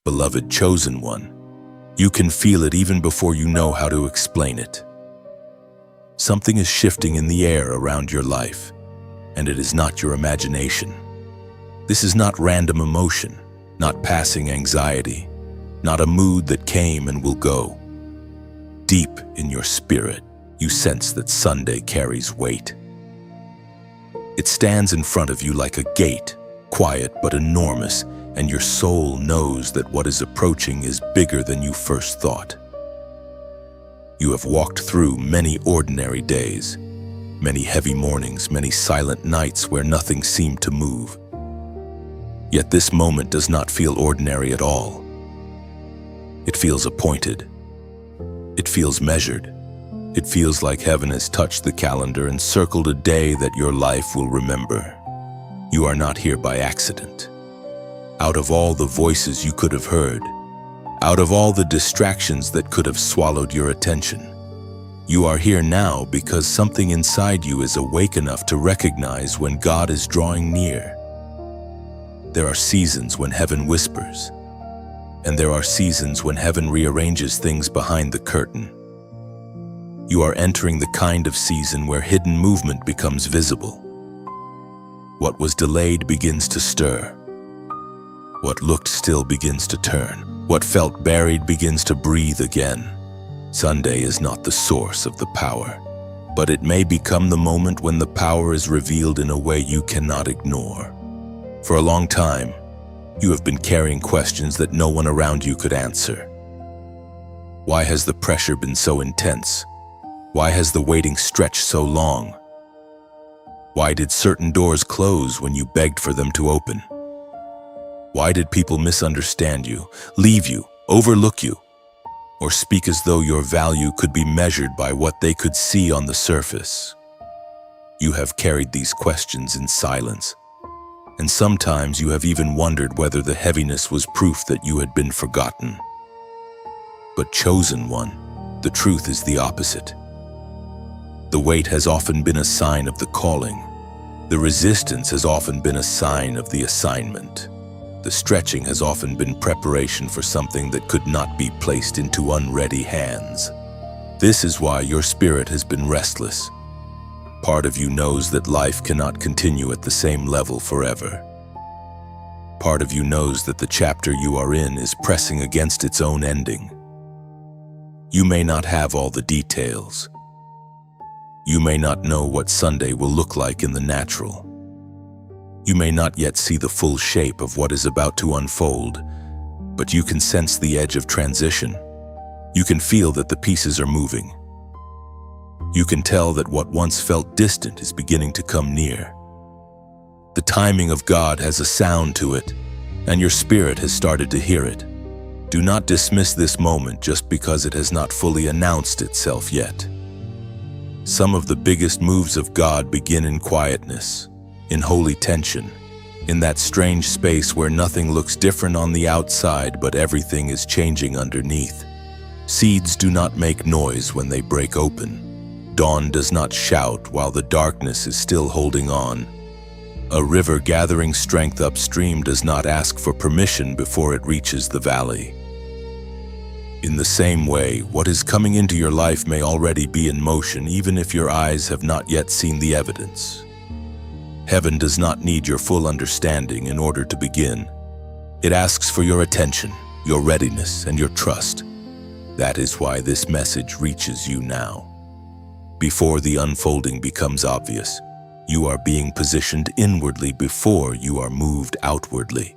beloved chosen one. You can feel it even before you know how to explain it. Something is shifting in the air around your life, and it is not your imagination. This is not random emotion, not passing anxiety, not a mood that came and will go. Deep in your spirit, you sense that Sunday carries weight. It stands in front of you like a gate, quiet but enormous, and your soul knows that what is approaching is bigger than you first thought. You have walked through many ordinary days, many heavy mornings, many silent nights where nothing seemed to move. Yet this moment does not feel ordinary at all. It feels appointed. It feels measured. It feels like heaven has touched the calendar and circled a day that your life will remember. You are not here by accident. Out of all the voices you could have heard, out of all the distractions that could have swallowed your attention, you are here now because something inside you is awake enough to recognize when God is drawing near. There are seasons when heaven whispers, and there are seasons when heaven rearranges things behind the curtain. You are entering the kind of season where hidden movement becomes visible. What was delayed begins to stir. What looked still begins to turn. What felt buried begins to breathe again. Sunday is not the source of the power, but it may become the moment when the power is revealed in a way you cannot ignore. For a long time, you have been carrying questions that no one around you could answer. Why has the pressure been so intense? Why has the waiting stretched so long? Why did certain doors close when you begged for them to open? Why did people misunderstand you, leave you, overlook you, or speak as though your value could be measured by what they could see on the surface? You have carried these questions in silence, and sometimes you have even wondered whether the heaviness was proof that you had been forgotten. But chosen one, the truth is the opposite. The weight has often been a sign of the calling. The resistance has often been a sign of the assignment. The stretching has often been preparation for something that could not be placed into unready hands. This is why your spirit has been restless. Part of you knows that life cannot continue at the same level forever. Part of you knows that the chapter you are in is pressing against its own ending. You may not have all the details. You may not know what Sunday will look like in the natural. You may not yet see the full shape of what is about to unfold, but you can sense the edge of transition. You can feel that the pieces are moving. You can tell that what once felt distant is beginning to come near. The timing of God has a sound to it, and your spirit has started to hear it. Do not dismiss this moment just because it has not fully announced itself yet. Some of the biggest moves of God begin in quietness, in holy tension, in that strange space where nothing looks different on the outside but everything is changing underneath. Seeds do not make noise when they break open. Dawn does not shout while the darkness is still holding on. A river gathering strength upstream does not ask for permission before it reaches the valley. In the same way, what is coming into your life may already be in motion even if your eyes have not yet seen the evidence. Heaven does not need your full understanding in order to begin. It asks for your attention, your readiness, and your trust. That is why this message reaches you now. Before the unfolding becomes obvious, you are being positioned inwardly before you are moved outwardly.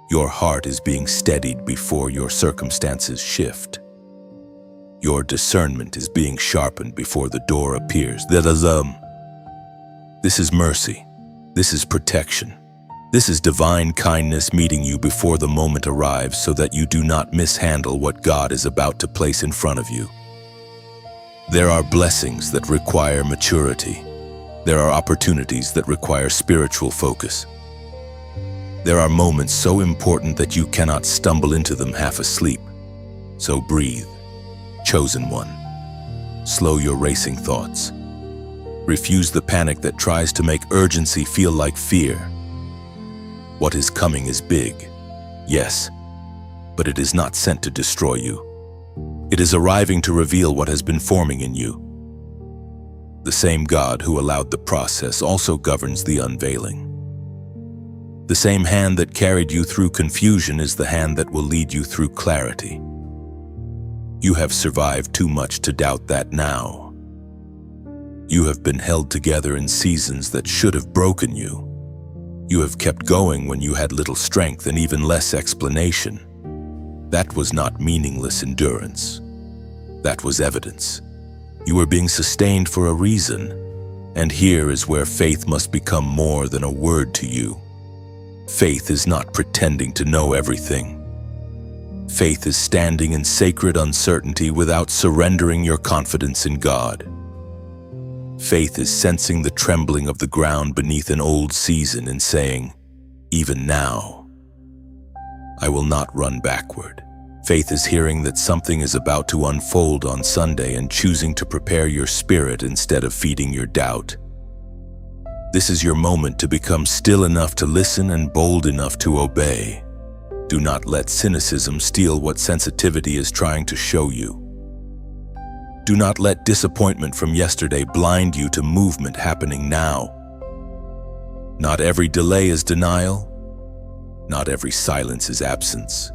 Your heart is being steadied before your circumstances shift. Your discernment is being sharpened before the door appears. This is mercy. This is protection. This is divine kindness meeting you before the moment arrives so that you do not mishandle what God is about to place in front of you. There are blessings that require maturity. There are opportunities that require spiritual focus. There are moments so important that you cannot stumble into them half asleep. So breathe, chosen one. Slow your racing thoughts. Refuse the panic that tries to make urgency feel like fear. What is coming is big, yes, but it is not sent to destroy you. It is arriving to reveal what has been forming in you. The same God who allowed the process also governs the unveiling. The same hand that carried you through confusion is the hand that will lead you through clarity. You have survived too much to doubt that now. You have been held together in seasons that should have broken you. You have kept going when you had little strength and even less explanation. That was not meaningless endurance. That was evidence. You were being sustained for a reason, and here is where faith must become more than a word to you. Faith is not pretending to know everything. Faith is standing in sacred uncertainty without surrendering your confidence in God. Faith is sensing the trembling of the ground beneath an old season and saying, "Even now, I will not run backward." Faith is hearing that something is about to unfold on Sunday and choosing to prepare your spirit instead of feeding your doubt. This is your moment to become still enough to listen and bold enough to obey. Do not let cynicism steal what sensitivity is trying to show you. Do not let disappointment from yesterday blind you to movement happening now. Not every delay is denial. Not every silence is absence.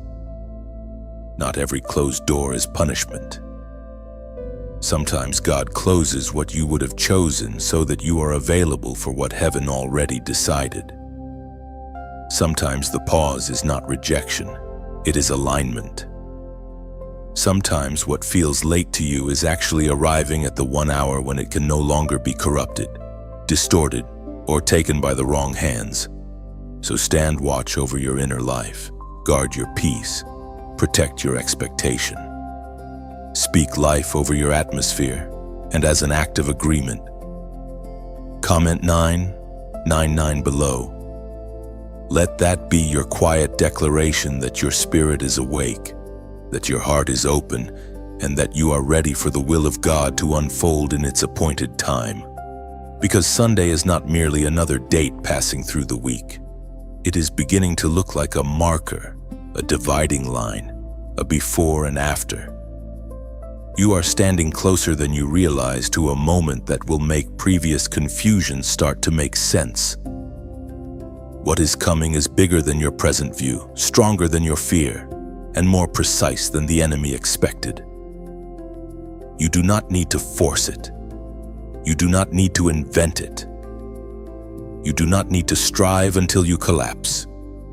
Not every closed door is punishment. Sometimes God closes what you would have chosen so that you are available for what heaven already decided. Sometimes the pause is not rejection, it is alignment. Sometimes what feels late to you is actually arriving at the 1 hour when it can no longer be corrupted, distorted, or taken by the wrong hands. So stand watch over your inner life, guard your peace, protect your expectation. Speak life over your atmosphere, and as an act of agreement, comment 999 below. Let that be your quiet declaration that your spirit is awake, that your heart is open, and that you are ready for the will of God to unfold in its appointed time. Because Sunday is not merely another date passing through the week. It is beginning to look like a marker, a dividing line, a before and after. You are standing closer than you realize to a moment that will make previous confusion start to make sense. What is coming is bigger than your present view, stronger than your fear, and more precise than the enemy expected. You do not need to force it. You do not need to invent it. You do not need to strive until you collapse.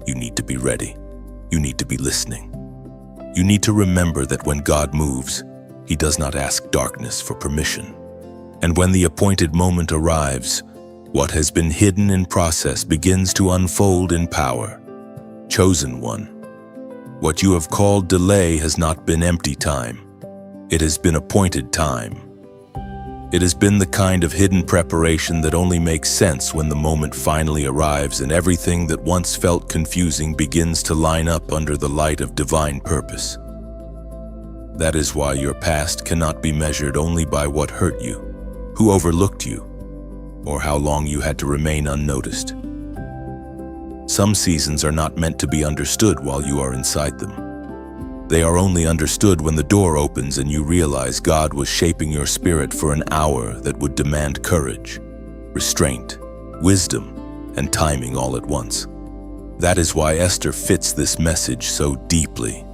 You need to be ready. You need to be listening. You need to remember that when God moves, He does not ask darkness for permission. And when the appointed moment arrives, what has been hidden in process begins to unfold in power. Chosen one, what you have called delay has not been empty time. It has been appointed time. It has been the kind of hidden preparation that only makes sense when the moment finally arrives and everything that once felt confusing begins to line up under the light of divine purpose. That is why your past cannot be measured only by what hurt you, who overlooked you, or how long you had to remain unnoticed. Some seasons are not meant to be understood while you are inside them. They are only understood when the door opens and you realize God was shaping your spirit for an hour that would demand courage, restraint, wisdom, and timing all at once. That is why Esther fits this message so deeply.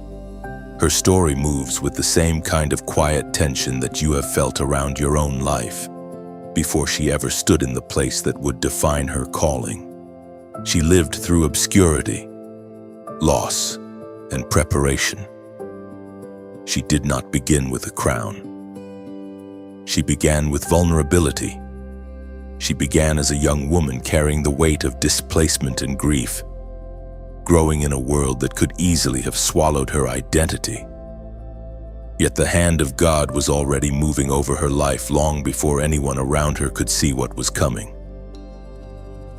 Her story moves with the same kind of quiet tension that you have felt around your own life before she ever stood in the place that would define her calling. She lived through obscurity, loss, and preparation. She did not begin with a crown. She began with vulnerability. She began as a young woman carrying the weight of displacement and grief, growing in a world that could easily have swallowed her identity. Yet the hand of God was already moving over her life long before anyone around her could see what was coming.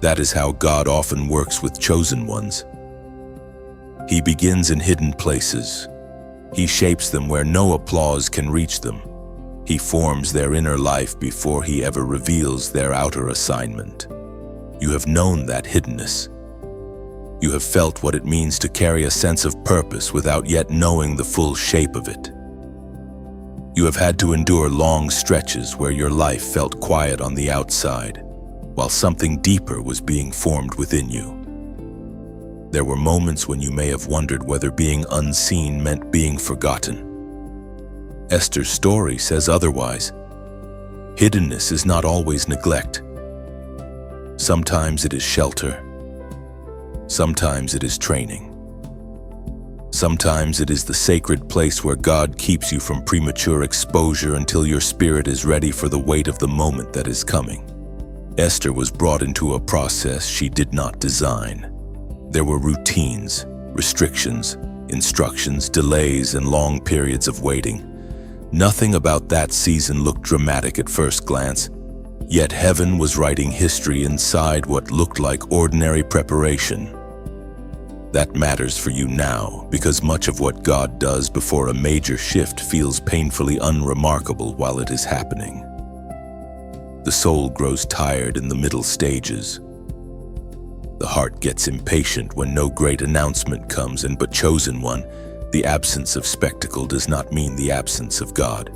That is how God often works with chosen ones. He begins in hidden places. He shapes them where no applause can reach them. He forms their inner life before He ever reveals their outer assignment. You have known that hiddenness. You have felt what it means to carry a sense of purpose without yet knowing the full shape of it. You have had to endure long stretches where your life felt quiet on the outside, while something deeper was being formed within you. There were moments when you may have wondered whether being unseen meant being forgotten. Esther's story says otherwise. Hiddenness is not always neglect. Sometimes it is shelter. Sometimes it is training. Sometimes it is the sacred place where God keeps you from premature exposure until your spirit is ready for the weight of the moment that is coming. Esther was brought into a process she did not design. There were routines, restrictions, instructions, delays, and long periods of waiting. Nothing about that season looked dramatic at first glance, yet heaven was writing history inside what looked like ordinary preparation. That matters for you now, because much of what God does before a major shift feels painfully unremarkable while it is happening. The soul grows tired in the middle stages. The heart gets impatient when no great announcement comes, and but chosen one, the absence of spectacle does not mean the absence of God.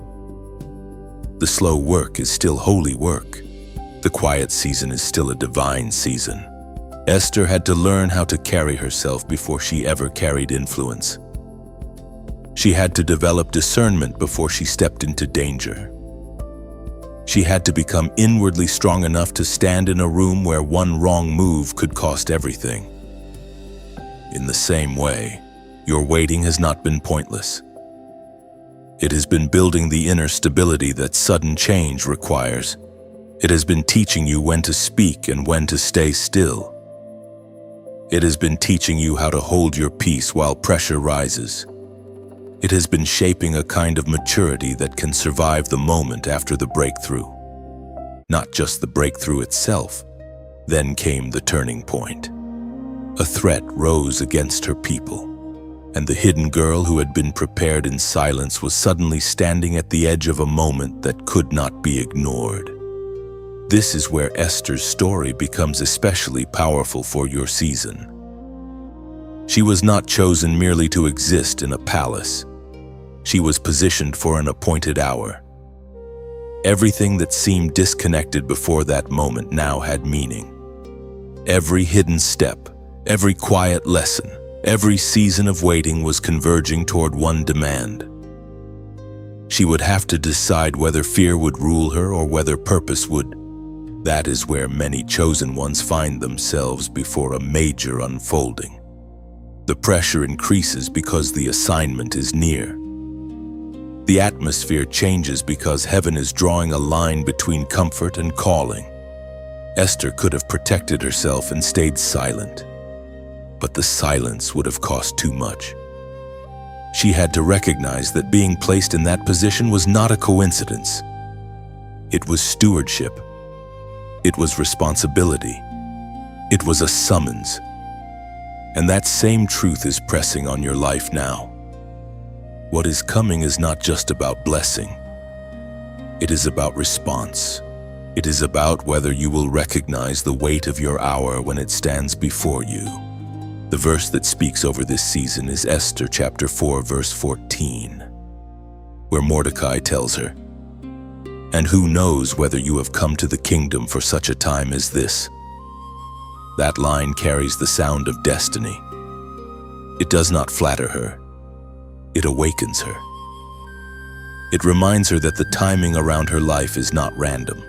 The slow work is still holy work. The quiet season is still a divine season. Esther had to learn how to carry herself before she ever carried influence. She had to develop discernment before she stepped into danger. She had to become inwardly strong enough to stand in a room where one wrong move could cost everything. In the same way, your waiting has not been pointless. It has been building the inner stability that sudden change requires. It has been teaching you when to speak and when to stay still. It has been teaching you how to hold your peace while pressure rises. It has been shaping a kind of maturity that can survive the moment after the breakthrough. Not just the breakthrough itself. Then came the turning point. A threat rose against her people, and the hidden girl who had been prepared in silence was suddenly standing at the edge of a moment that could not be ignored. This is where Esther's story becomes especially powerful for your season. She was not chosen merely to exist in a palace. She was positioned for an appointed hour. Everything that seemed disconnected before that moment now had meaning. Every hidden step, every quiet lesson, every season of waiting was converging toward one demand. She would have to decide whether fear would rule her or whether purpose would. That is where many chosen ones find themselves before a major unfolding. The pressure increases because the assignment is near. The atmosphere changes because heaven is drawing a line between comfort and calling. Esther could have protected herself and stayed silent, but the silence would have cost too much. She had to recognize that being placed in that position was not a coincidence. It was stewardship. It was responsibility. It was a summons. And that same truth is pressing on your life now. What is coming is not just about blessing. It is about response. It is about whether you will recognize the weight of your hour when it stands before you. The verse that speaks over this season is Esther chapter 4, verse 14, where Mordecai tells her, "And who knows whether you have come to the kingdom for such a time as this?" That line carries the sound of destiny. It does not flatter her. It awakens her. It reminds her that the timing around her life is not random.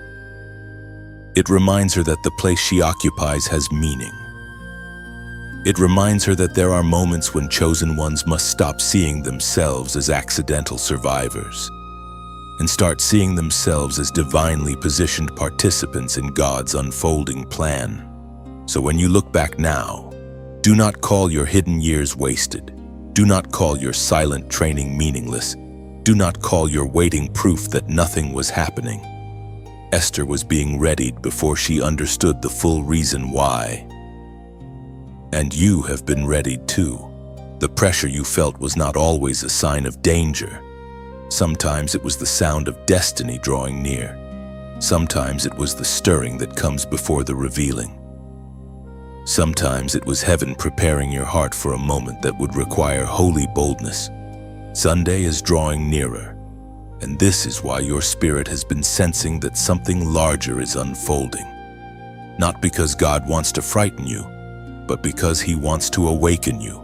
It reminds her that the place she occupies has meaning. It reminds her that there are moments when chosen ones must stop seeing themselves as accidental survivors and start seeing themselves as divinely positioned participants in God's unfolding plan. So when you look back now, do not call your hidden years wasted. Do not call your silent training meaningless. Do not call your waiting proof that nothing was happening. Esther was being readied before she understood the full reason why. And you have been readied too. The pressure you felt was not always a sign of danger. Sometimes it was the sound of destiny drawing near. Sometimes it was the stirring that comes before the revealing. Sometimes it was heaven preparing your heart for a moment that would require holy boldness. Sunday is drawing nearer, and this is why your spirit has been sensing that something larger is unfolding. Not because God wants to frighten you, but because He wants to awaken you.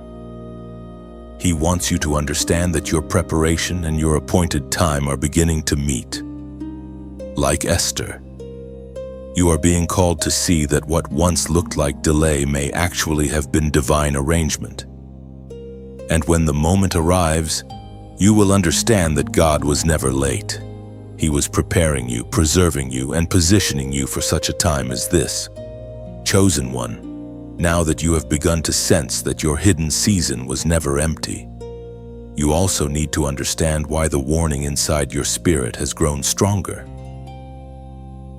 He wants you to understand that your preparation and your appointed time are beginning to meet. Like Esther, you are being called to see that what once looked like delay may actually have been divine arrangement. And when the moment arrives, you will understand that God was never late. He was preparing you, preserving you, and positioning you for such a time as this. Chosen one, now that you have begun to sense that your hidden season was never empty, you also need to understand why the warning inside your spirit has grown stronger.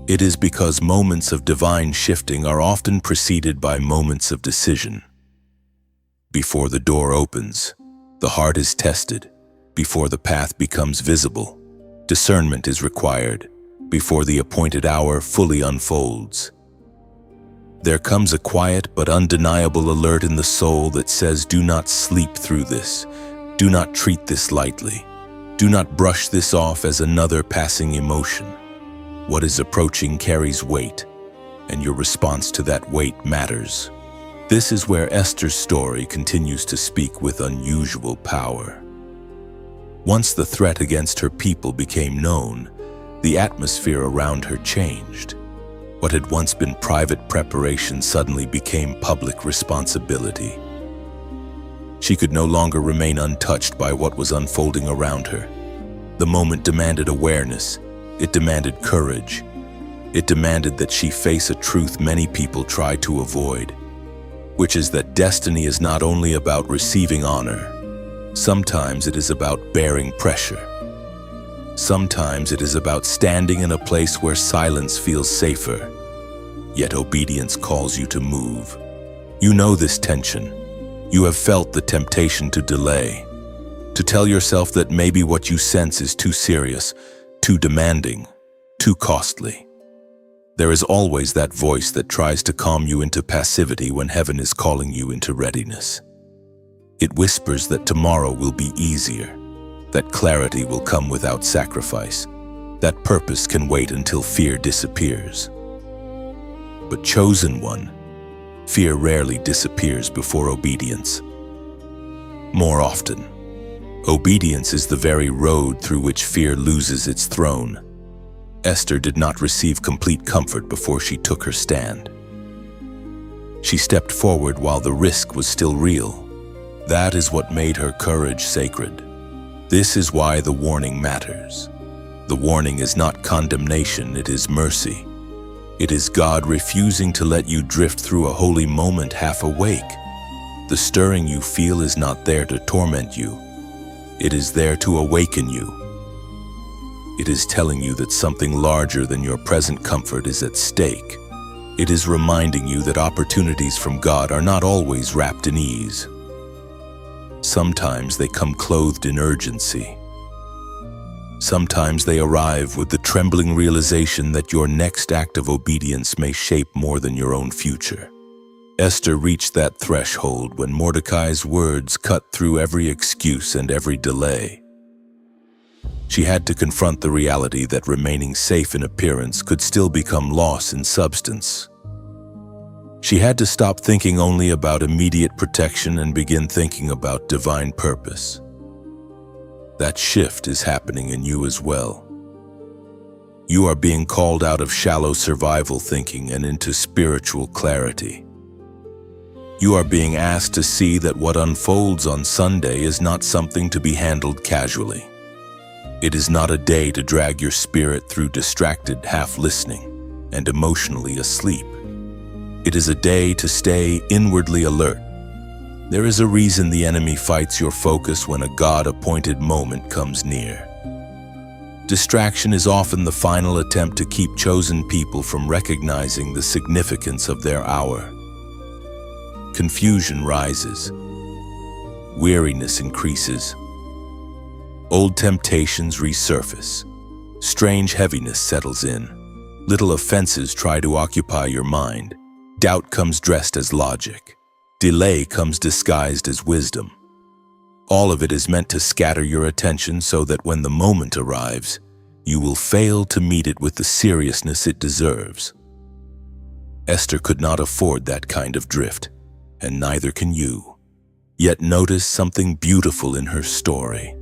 It is because moments of divine shifting are often preceded by moments of decision. Before the door opens, the heart is tested. Before the path becomes visible, discernment is required. Before the appointed hour fully unfolds, there comes a quiet but undeniable alert in the soul that says, do not sleep through this. Do not treat this lightly. Do not brush this off as another passing emotion. What is approaching carries weight, and your response to that weight matters. This is where Esther's story continues to speak with unusual power. Once the threat against her people became known, the atmosphere around her changed. What had once been private preparation suddenly became public responsibility. She could no longer remain untouched by what was unfolding around her. The moment demanded awareness. It demanded courage. It demanded that she face a truth many people try to avoid, which is that destiny is not only about receiving honor. Sometimes it is about bearing pressure. Sometimes it is about standing in a place where silence feels safer, yet obedience calls you to move. You know this tension. You have felt the temptation to delay, to tell yourself that maybe what you sense is too serious, too demanding, too costly. There is always that voice that tries to calm you into passivity when heaven is calling you into readiness. It whispers that tomorrow will be easier, that clarity will come without sacrifice, that purpose can wait until fear disappears. But chosen one, fear rarely disappears before obedience. More often, obedience is the very road through which fear loses its throne. Esther did not receive complete comfort before she took her stand. She stepped forward while the risk was still real. That is what made her courage sacred. This is why the warning matters. The warning is not condemnation, it is mercy. It is God refusing to let you drift through a holy moment half awake. The stirring you feel is not there to torment you. It is there to awaken you. It is telling you that something larger than your present comfort is at stake. It is reminding you that opportunities from God are not always wrapped in ease. Sometimes they come clothed in urgency. Sometimes they arrive with the trembling realization that your next act of obedience may shape more than your own future. Esther reached that threshold when Mordecai's words cut through every excuse and every delay. She had to confront the reality that remaining safe in appearance could still become loss in substance. She had to stop thinking only about immediate protection and begin thinking about divine purpose. That shift is happening in you as well. You are being called out of shallow survival thinking and into spiritual clarity. You are being asked to see that what unfolds on Sunday is not something to be handled casually. It is not a day to drag your spirit through distracted half-listening and emotionally asleep. It is a day to stay inwardly alert. There is a reason the enemy fights your focus when a God-appointed moment comes near. Distraction is often the final attempt to keep chosen people from recognizing the significance of their hour. Confusion rises. Weariness increases. Old temptations resurface. Strange heaviness settles in. Little offenses try to occupy your mind. Doubt comes dressed as logic. Delay comes disguised as wisdom. All of it is meant to scatter your attention so that when the moment arrives, you will fail to meet it with the seriousness it deserves. Esther could not afford that kind of drift, and neither can you. Yet notice something beautiful in her story.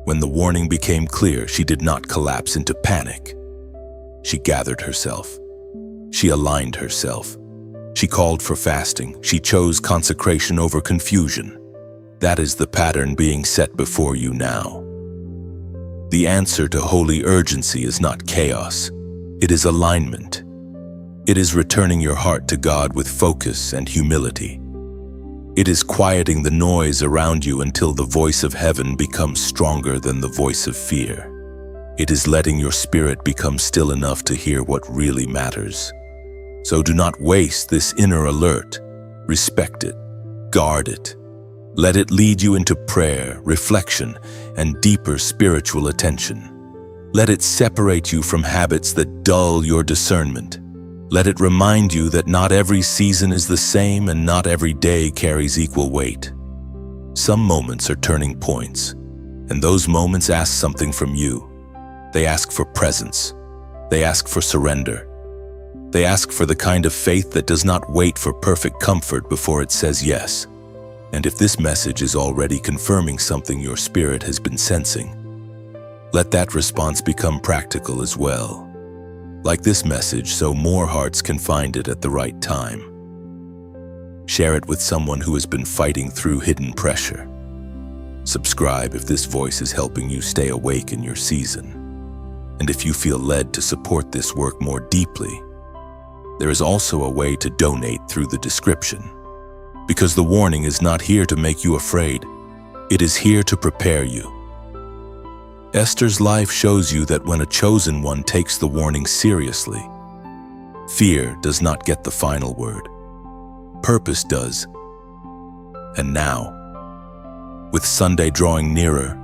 When the warning became clear, she did not collapse into panic. She gathered herself. She aligned herself. She called for fasting. She chose consecration over confusion. That is the pattern being set before you now. The answer to holy urgency is not chaos. It is alignment. It is returning your heart to God with focus and humility. It is quieting the noise around you until the voice of heaven becomes stronger than the voice of fear. It is letting your spirit become still enough to hear what really matters. So do not waste this inner alert. Respect it. Guard it. Let it lead you into prayer, reflection, and deeper spiritual attention. Let it separate you from habits that dull your discernment. Let it remind you that not every season is the same and not every day carries equal weight. Some moments are turning points, and those moments ask something from you. They ask for presence. They ask for surrender. They ask for the kind of faith that does not wait for perfect comfort before it says yes. And if this message is already confirming something your spirit has been sensing, let that response become practical as well. Like this message, so more hearts can find it at the right time. Share it with someone who has been fighting through hidden pressure. Subscribe if this voice is helping you stay awake in your season. And if you feel led to support this work more deeply, there is also a way to donate through the description. Because the warning is not here to make you afraid. It is here to prepare you. Esther's life shows you that when a chosen one takes the warning seriously, fear does not get the final word. Purpose does. And now, with Sunday drawing nearer,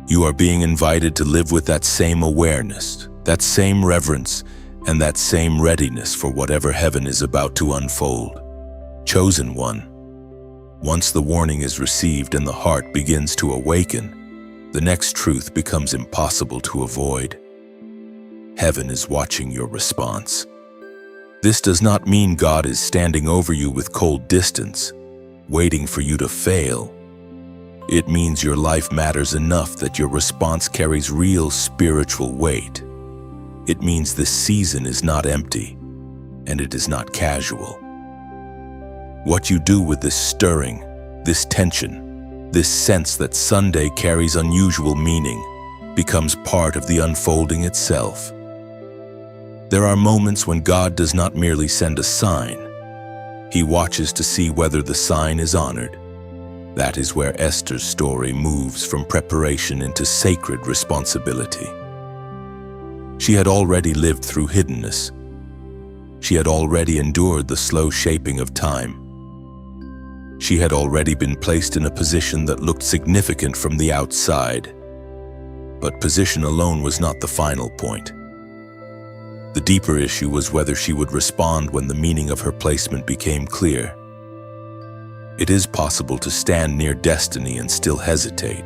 you are being invited to live with that same awareness, that same reverence, and that same readiness for whatever heaven is about to unfold. Chosen one, once the warning is received and the heart begins to awaken, the next truth becomes impossible to avoid. Heaven is watching your response. This does not mean God is standing over you with cold distance, waiting for you to fail. It means your life matters enough that your response carries real spiritual weight. It means this season is not empty, and it is not casual. What you do with this stirring, this tension, this sense that Sunday carries unusual meaning, becomes part of the unfolding itself. There are moments when God does not merely send a sign. He watches to see whether the sign is honored. That is where Esther's story moves from preparation into sacred responsibility. She had already lived through hiddenness. She had already endured the slow shaping of time. She had already been placed in a position that looked significant from the outside. But position alone was not the final point. The deeper issue was whether she would respond when the meaning of her placement became clear. It is possible to stand near destiny and still hesitate.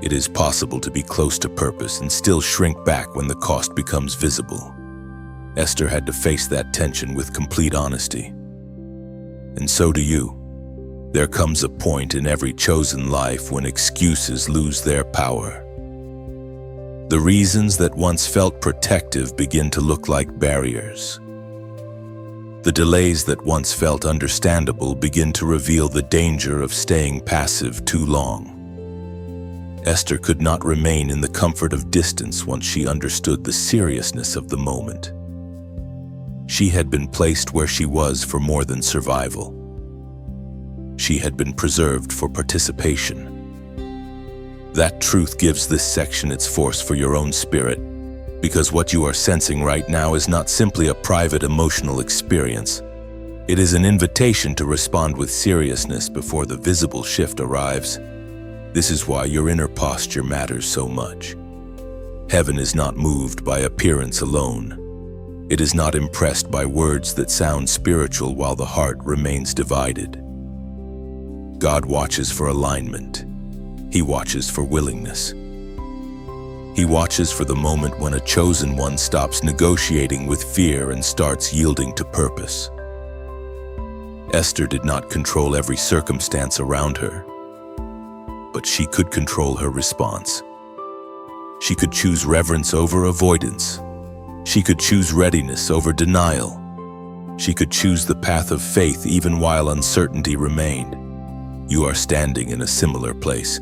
It is possible to be close to purpose and still shrink back when the cost becomes visible. Esther had to face that tension with complete honesty. And so do you. There comes a point in every chosen life when excuses lose their power. The reasons that once felt protective begin to look like barriers. The delays that once felt understandable begin to reveal the danger of staying passive too long. Esther could not remain in the comfort of distance once she understood the seriousness of the moment. She had been placed where she was for more than survival. She had been preserved for participation. That truth gives this section its force for your own spirit, because what you are sensing right now is not simply a private emotional experience. It is an invitation to respond with seriousness before the visible shift arrives. This is why your inner posture matters so much. Heaven is not moved by appearance alone. It is not impressed by words that sound spiritual while the heart remains divided. God watches for alignment. He watches for willingness. He watches for the moment when a chosen one stops negotiating with fear and starts yielding to purpose. Esther did not control every circumstance around her, but she could control her response. She could choose reverence over avoidance. She could choose readiness over denial. She could choose the path of faith even while uncertainty remained. You are standing in a similar place.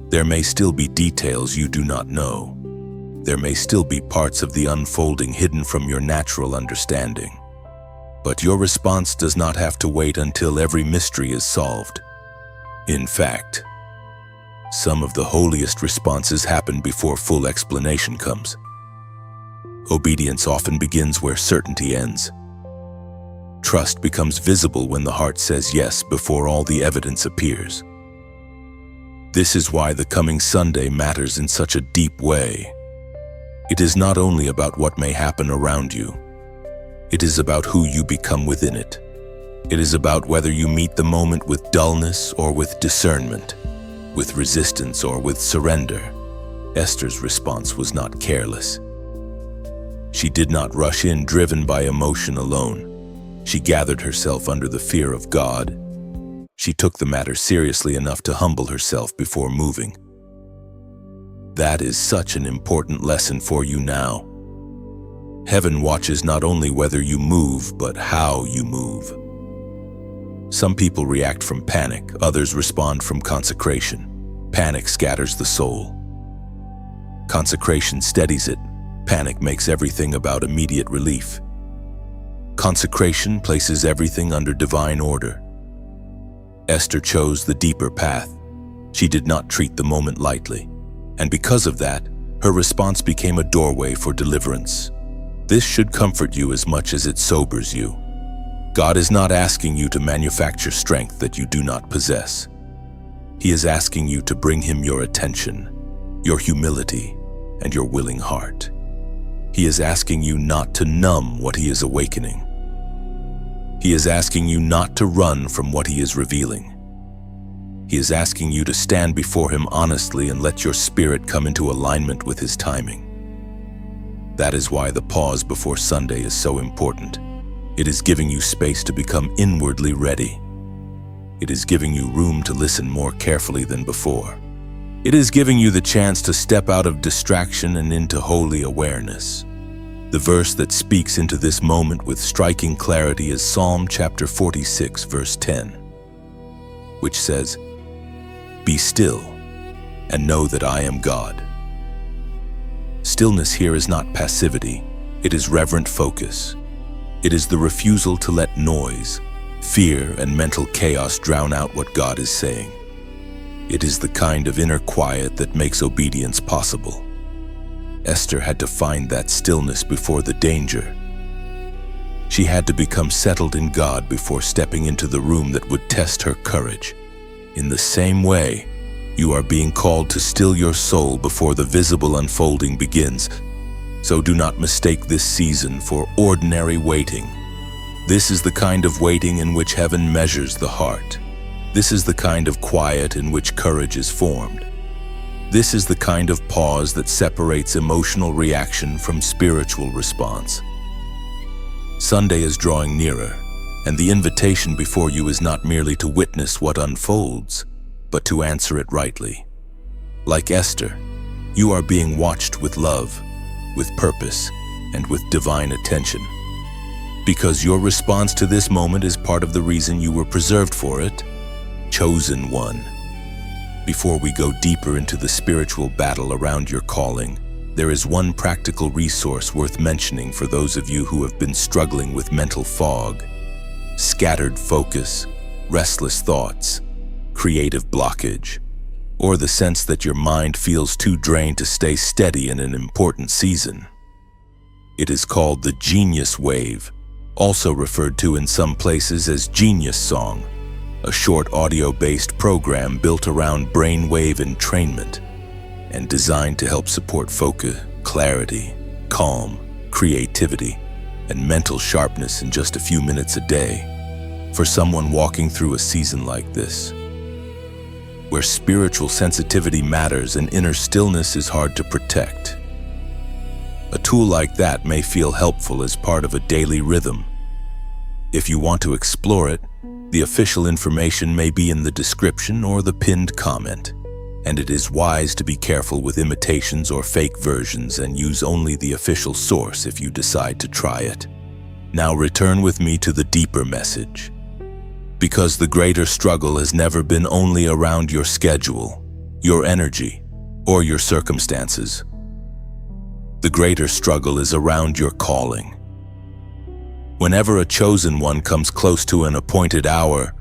There may still be details you do not know. There may still be parts of the unfolding hidden from your natural understanding. But your response does not have to wait until every mystery is solved. In fact, some of the holiest responses happen before full explanation comes. Obedience often begins where certainty ends. Trust becomes visible when the heart says yes before all the evidence appears. This is why the coming Sunday matters in such a deep way. It is not only about what may happen around you. It is about who you become within it. It is about whether you meet the moment with dullness or with discernment, with resistance or with surrender. Esther's response was not careless. She did not rush in driven by emotion alone. She gathered herself under the fear of God. She took the matter seriously enough to humble herself before moving. That is such an important lesson for you now. Heaven watches not only whether you move, but how you move. Some people react from panic, others respond from consecration. Panic scatters the soul. Consecration steadies it. Panic makes everything about immediate relief. Consecration places everything under divine order. Esther chose the deeper path. She did not treat the moment lightly, and because of that, her response became a doorway for deliverance. This should comfort you as much as it sobers you. God is not asking you to manufacture strength that you do not possess. He is asking you to bring Him your attention, your humility, and your willing heart. He is asking you not to numb what He is awakening. He is asking you not to run from what He is revealing. He is asking you to stand before Him honestly and let your spirit come into alignment with His timing. That is why the pause before Sunday is so important. It is giving you space to become inwardly ready. It is giving you room to listen more carefully than before. It is giving you the chance to step out of distraction and into holy awareness. The verse that speaks into this moment with striking clarity is Psalm chapter 46, verse 10, which says, "Be still and know that I am God." Stillness here is not passivity, it is reverent focus. It is the refusal to let noise, fear, and mental chaos drown out what God is saying. It is the kind of inner quiet that makes obedience possible. Esther had to find that stillness before the danger. She had to become settled in God before stepping into the room that would test her courage. In the same way, you are being called to still your soul before the visible unfolding begins. So do not mistake this season for ordinary waiting. This is the kind of waiting in which heaven measures the heart. This is the kind of quiet in which courage is formed. This is the kind of pause that separates emotional reaction from spiritual response. Sunday is drawing nearer, and the invitation before you is not merely to witness what unfolds, but to answer it rightly. Like Esther, you are being watched with love, with purpose, and with divine attention. Because your response to this moment is part of the reason you were preserved for it, chosen one. Before we go deeper into the spiritual battle around your calling, there is one practical resource worth mentioning for those of you who have been struggling with mental fog, scattered focus, restless thoughts, creative blockage, or the sense that your mind feels too drained to stay steady in an important season. It is called the Genius Wave, also referred to in some places as Genius Song, a short audio-based program built around brainwave entrainment and designed to help support focus, clarity, calm, creativity, and mental sharpness in just a few minutes a day for someone walking through a season like this, where spiritual sensitivity matters and inner stillness is hard to protect. A tool like that may feel helpful as part of a daily rhythm. If you want to explore it, the official information may be in the description or the pinned comment, and it is wise to be careful with imitations or fake versions and use only the official source if you decide to try it. Now return with me to the deeper message. Because the greater struggle has never been only around your schedule, your energy, or your circumstances. The greater struggle is around your calling. Whenever a chosen one comes close to an appointed hour,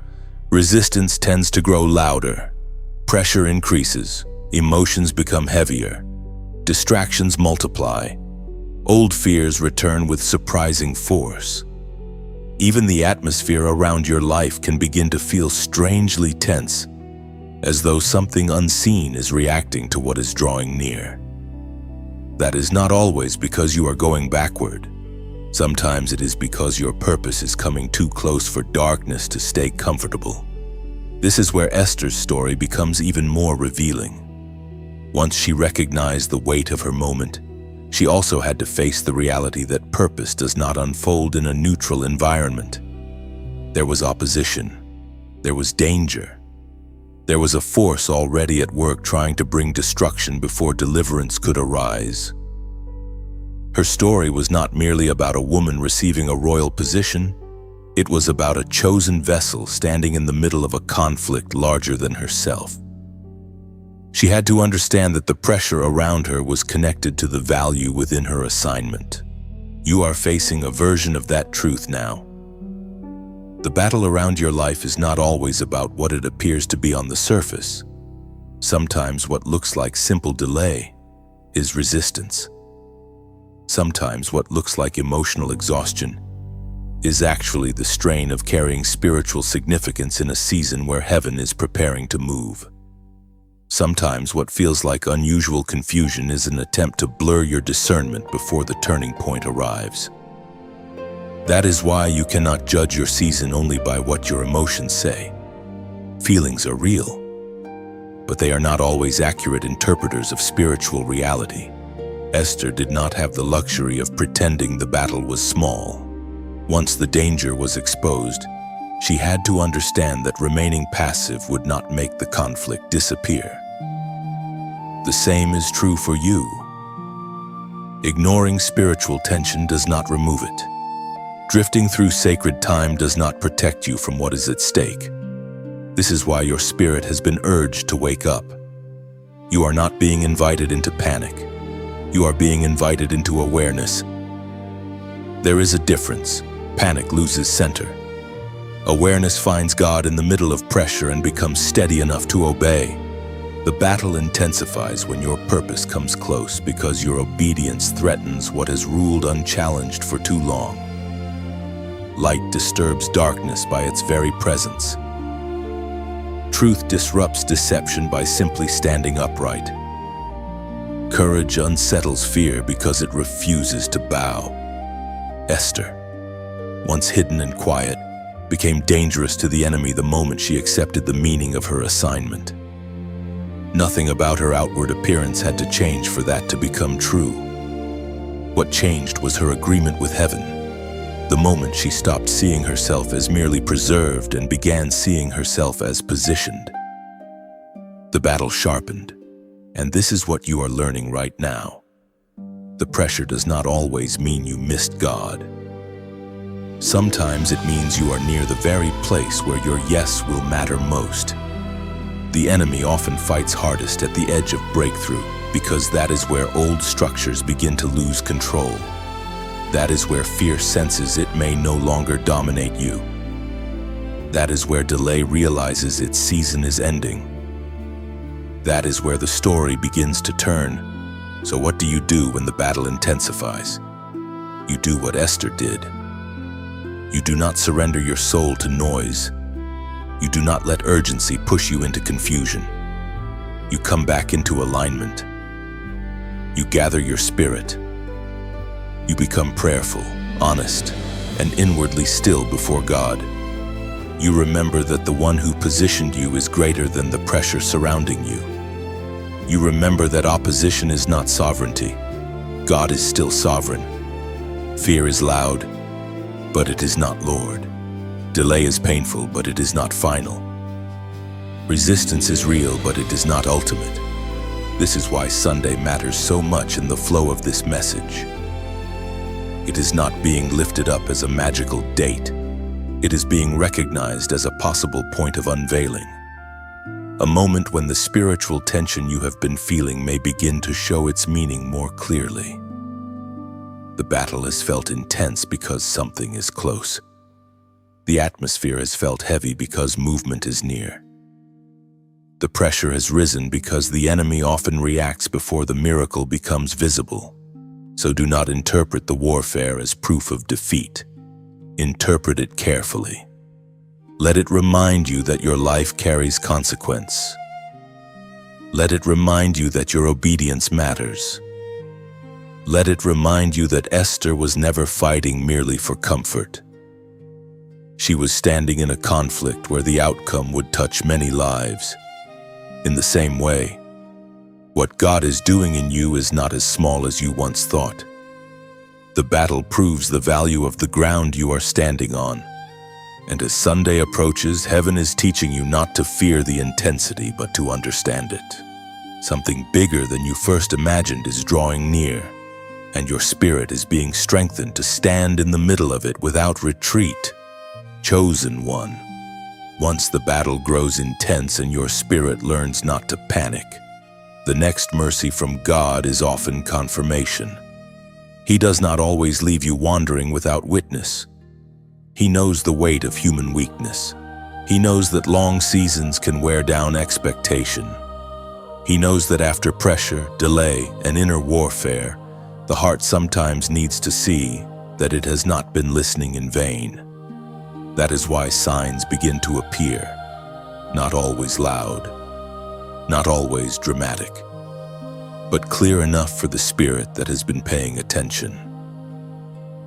resistance tends to grow louder. Pressure increases, emotions become heavier, distractions multiply, old fears return with surprising force. Even the atmosphere around your life can begin to feel strangely tense, as though something unseen is reacting to what is drawing near. That is not always because you are going backward. Sometimes it is because your purpose is coming too close for darkness to stay comfortable. This is where Esther's story becomes even more revealing. Once she recognized the weight of her moment, she also had to face the reality that purpose does not unfold in a neutral environment. There was opposition. There was danger. There was a force already at work trying to bring destruction before deliverance could arise. Her story was not merely about a woman receiving a royal position. It was about a chosen vessel standing in the middle of a conflict larger than herself. She had to understand that the pressure around her was connected to the value within her assignment. You are facing a version of that truth now. The battle around your life is not always about what it appears to be on the surface. Sometimes what looks like simple delay is resistance. Sometimes what looks like emotional exhaustion is actually the strain of carrying spiritual significance in a season where heaven is preparing to move. Sometimes what feels like unusual confusion is an attempt to blur your discernment before the turning point arrives. That is why you cannot judge your season only by what your emotions say. Feelings are real, but they are not always accurate interpreters of spiritual reality. Esther did not have the luxury of pretending the battle was small. Once the danger was exposed, she had to understand that remaining passive would not make the conflict disappear. The same is true for you. Ignoring spiritual tension does not remove it. Drifting through sacred time does not protect you from what is at stake. This is why your spirit has been urged to wake up. You are not being invited into panic. You are being invited into awareness. There is a difference. Panic loses center. Awareness finds God in the middle of pressure and becomes steady enough to obey. The battle intensifies when your purpose comes close because your obedience threatens what has ruled unchallenged for too long. Light disturbs darkness by its very presence. Truth disrupts deception by simply standing upright. Courage unsettles fear because it refuses to bow. Esther, once hidden and quiet, became dangerous to the enemy the moment she accepted the meaning of her assignment. Nothing about her outward appearance had to change for that to become true. What changed was her agreement with heaven. The moment she stopped seeing herself as merely preserved and began seeing herself as positioned. The battle sharpened, and this is what you are learning right now. The pressure does not always mean you missed God. Sometimes it means you are near the very place where your yes will matter most. The enemy often fights hardest at the edge of breakthrough because that is where old structures begin to lose control. That is where fear senses it may no longer dominate you. That is where delay realizes its season is ending. That is where the story begins to turn. So what do you do when the battle intensifies? You do what Esther did. You do not surrender your soul to noise. You do not let urgency push you into confusion. You come back into alignment. You gather your spirit. You become prayerful, honest, and inwardly still before God. You remember that the one who positioned you is greater than the pressure surrounding you. You remember that opposition is not sovereignty. God is still sovereign. Fear is loud, but it is not Lord. Delay is painful, but it is not final. Resistance is real, but it is not ultimate. This is why Sunday matters so much in the flow of this message. It is not being lifted up as a magical date. It is being recognized as a possible point of unveiling. A moment when the spiritual tension you have been feeling may begin to show its meaning more clearly. The battle has felt intense because something is close. The atmosphere has felt heavy because movement is near. The pressure has risen because the enemy often reacts before the miracle becomes visible. So do not interpret the warfare as proof of defeat. Interpret it carefully. Let it remind you that your life carries consequence. Let it remind you that your obedience matters. Let it remind you that Esther was never fighting merely for comfort. She was standing in a conflict where the outcome would touch many lives. In the same way, what God is doing in you is not as small as you once thought. The battle proves the value of the ground you are standing on. And as Sunday approaches, heaven is teaching you not to fear the intensity, but to understand it. Something bigger than you first imagined is drawing near, and your spirit is being strengthened to stand in the middle of it without retreat. Chosen one. Once the battle grows intense and your spirit learns not to panic, the next mercy from God is often confirmation. He does not always leave you wandering without witness. He knows the weight of human weakness. He knows that long seasons can wear down expectation. He knows that after pressure, delay, and inner warfare, the heart sometimes needs to see that it has not been listening in vain. That is why signs begin to appear, not always loud, not always dramatic, but clear enough for the spirit that has been paying attention.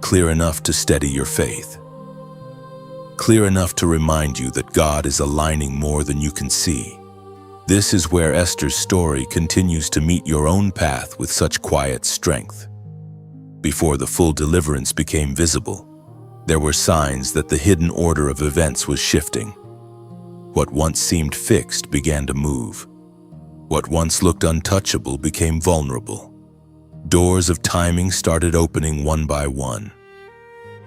Clear enough to steady your faith. Clear enough to remind you that God is aligning more than you can see. This is where Esther's story continues to meet your own path with such quiet strength. Before the full deliverance became visible, there were signs that the hidden order of events was shifting. What once seemed fixed began to move. What once looked untouchable became vulnerable. Doors of timing started opening one by one.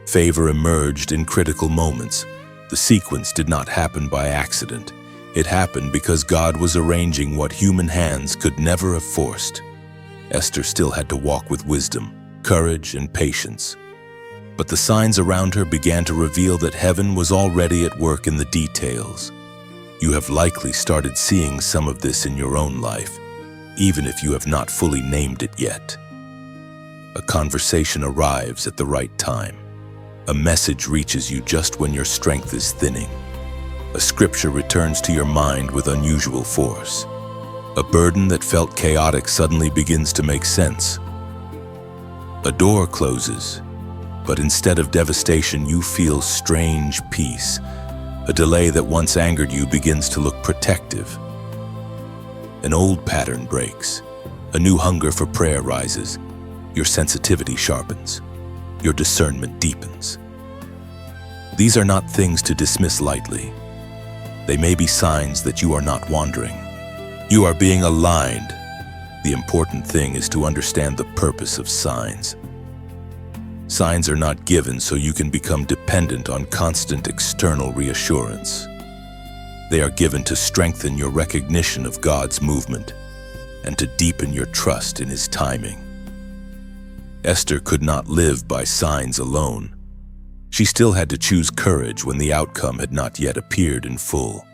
Favor emerged in critical moments. The sequence did not happen by accident. It happened because God was arranging what human hands could never have forced. Esther still had to walk with wisdom, courage, and patience. But the signs around her began to reveal that heaven was already at work in the details. You have likely started seeing some of this in your own life, even if you have not fully named it yet. A conversation arrives at the right time. A message reaches you just when your strength is thinning. A scripture returns to your mind with unusual force. A burden that felt chaotic suddenly begins to make sense. A door closes, but instead of devastation, you feel strange peace. A delay that once angered you begins to look protective. An old pattern breaks. A new hunger for prayer rises. Your sensitivity sharpens. Your discernment deepens. These are not things to dismiss lightly. They may be signs that you are not wandering. You are being aligned. The important thing is to understand the purpose of signs. Signs are not given so you can become dependent on constant external reassurance. They are given to strengthen your recognition of God's movement and to deepen your trust in His timing. Esther could not live by signs alone. She still had to choose courage when the outcome had not yet appeared in full.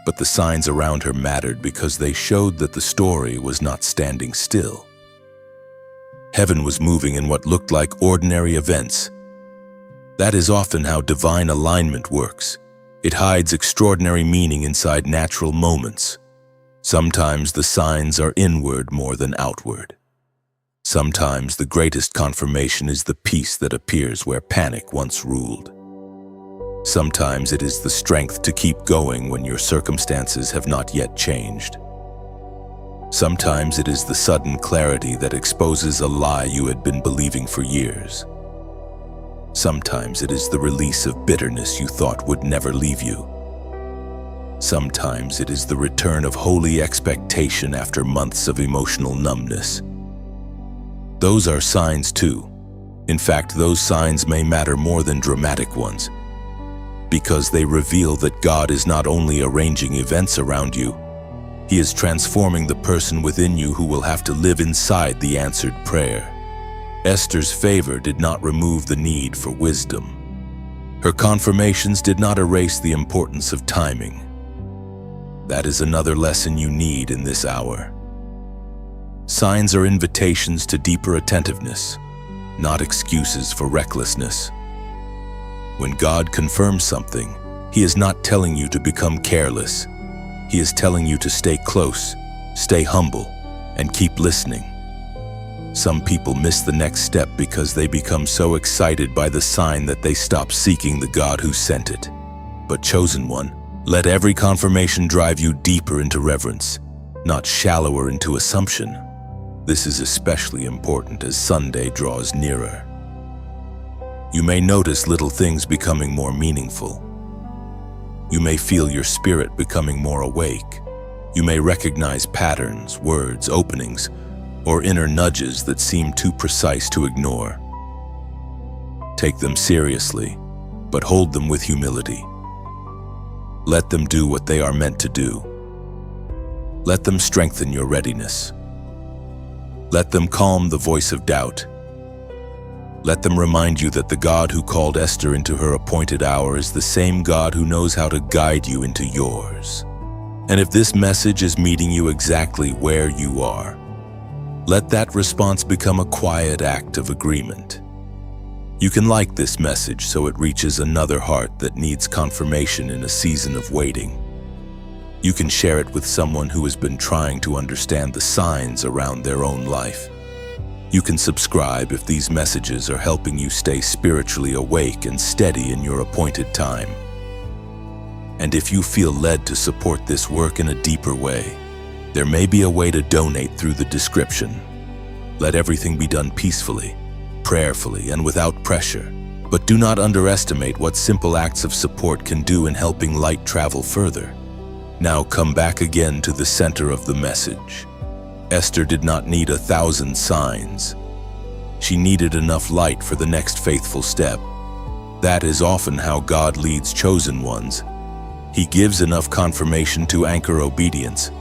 But the signs around her mattered because they showed that the story was not standing still. Heaven was moving in what looked like ordinary events. That is often how divine alignment works. It hides extraordinary meaning inside natural moments. Sometimes the signs are inward more than outward. Sometimes the greatest confirmation is the peace that appears where panic once ruled. Sometimes it is the strength to keep going when your circumstances have not yet changed. Sometimes it is the sudden clarity that exposes a lie you had been believing for years. Sometimes it is the release of bitterness you thought would never leave you. Sometimes it is the return of holy expectation after months of emotional numbness. Those are signs too. In fact, those signs may matter more than dramatic ones, because they reveal that God is not only arranging events around you, He is transforming the person within you who will have to live inside the answered prayer. Esther's favor did not remove the need for wisdom. Her confirmations did not erase the importance of timing. That is another lesson you need in this hour. Signs are invitations to deeper attentiveness, not excuses for recklessness. When God confirms something, He is not telling you to become careless. He is telling you to stay close, stay humble, and keep listening. Some people miss the next step because they become so excited by the sign that they stop seeking the God who sent it. But chosen one, let every confirmation drive you deeper into reverence, not shallower into assumption. This is especially important as Sunday draws nearer. You may notice little things becoming more meaningful. You may feel your spirit becoming more awake. You may recognize patterns, words, openings, or inner nudges that seem too precise to ignore. Take them seriously, but hold them with humility. Let them do what they are meant to do. Let them strengthen your readiness. Let them calm the voice of doubt. Let them remind you that the God who called Esther into her appointed hour is the same God who knows how to guide you into yours. And if this message is meeting you exactly where you are, let that response become a quiet act of agreement. You can like this message so it reaches another heart that needs confirmation in a season of waiting. You can share it with someone who has been trying to understand the signs around their own life. You can subscribe if these messages are helping you stay spiritually awake and steady in your appointed time. And if you feel led to support this work in a deeper way, there may be a way to donate through the description. Let everything be done peacefully, prayerfully, and without pressure. But do not underestimate what simple acts of support can do in helping light travel further. Now come back again to the center of the message. Esther did not need 1,000 signs. She needed enough light for the next faithful step. That is often how God leads chosen ones. He gives enough confirmation to anchor obedience,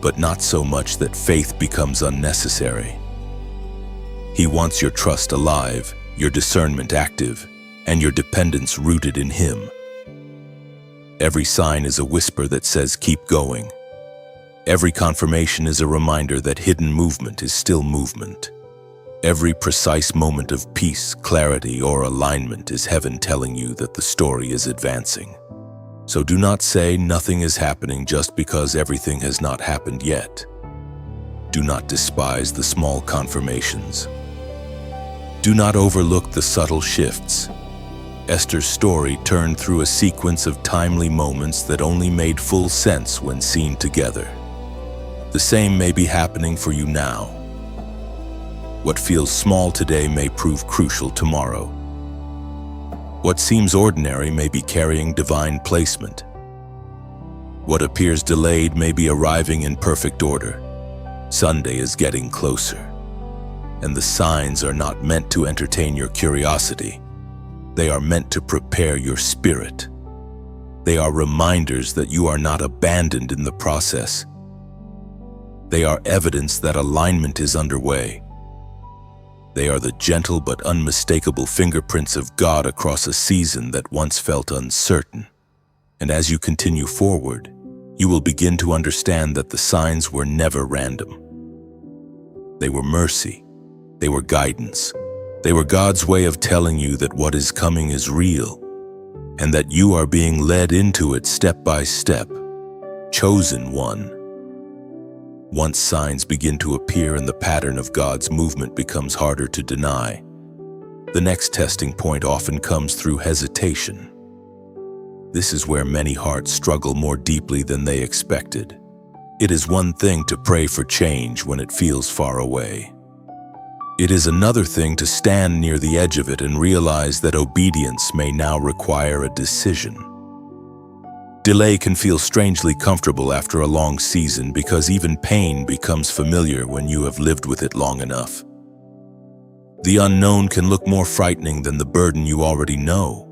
but not so much that faith becomes unnecessary. He wants your trust alive, your discernment active, and your dependence rooted in Him. Every sign is a whisper that says, keep going. Every confirmation is a reminder that hidden movement is still movement. Every precise moment of peace, clarity, or alignment is heaven telling you that the story is advancing. So do not say nothing is happening just because everything has not happened yet. Do not despise the small confirmations. Do not overlook the subtle shifts. Esther's story turned through a sequence of timely moments that only made full sense when seen together. The same may be happening for you now. What feels small today may prove crucial tomorrow. What seems ordinary may be carrying divine placement. What appears delayed may be arriving in perfect order. Sunday is getting closer, and the signs are not meant to entertain your curiosity. They are meant to prepare your spirit. They are reminders that you are not abandoned in the process. They are evidence that alignment is underway. They are the gentle but unmistakable fingerprints of God across a season that once felt uncertain. And as you continue forward, you will begin to understand that the signs were never random. They were mercy. They were guidance. They were God's way of telling you that what is coming is real, and that you are being led into it step by step. Chosen one. Once signs begin to appear and the pattern of God's movement becomes harder to deny, the next testing point often comes through hesitation. This is where many hearts struggle more deeply than they expected. It is one thing to pray for change when it feels far away. It is another thing to stand near the edge of it and realize that obedience may now require a decision. Delay can feel strangely comfortable after a long season because even pain becomes familiar when you have lived with it long enough. The unknown can look more frightening than the burden you already know.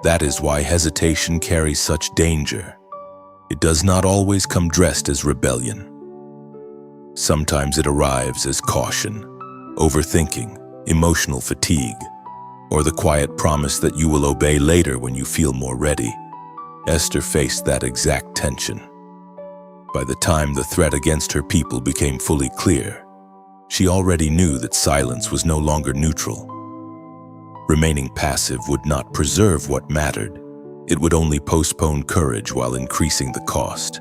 That is why hesitation carries such danger. It does not always come dressed as rebellion. Sometimes it arrives as caution, overthinking, emotional fatigue, or the quiet promise that you will obey later when you feel more ready. Esther faced that exact tension. By the time the threat against her people became fully clear, she already knew that silence was no longer neutral. Remaining passive would not preserve what mattered. It would only postpone courage while increasing the cost.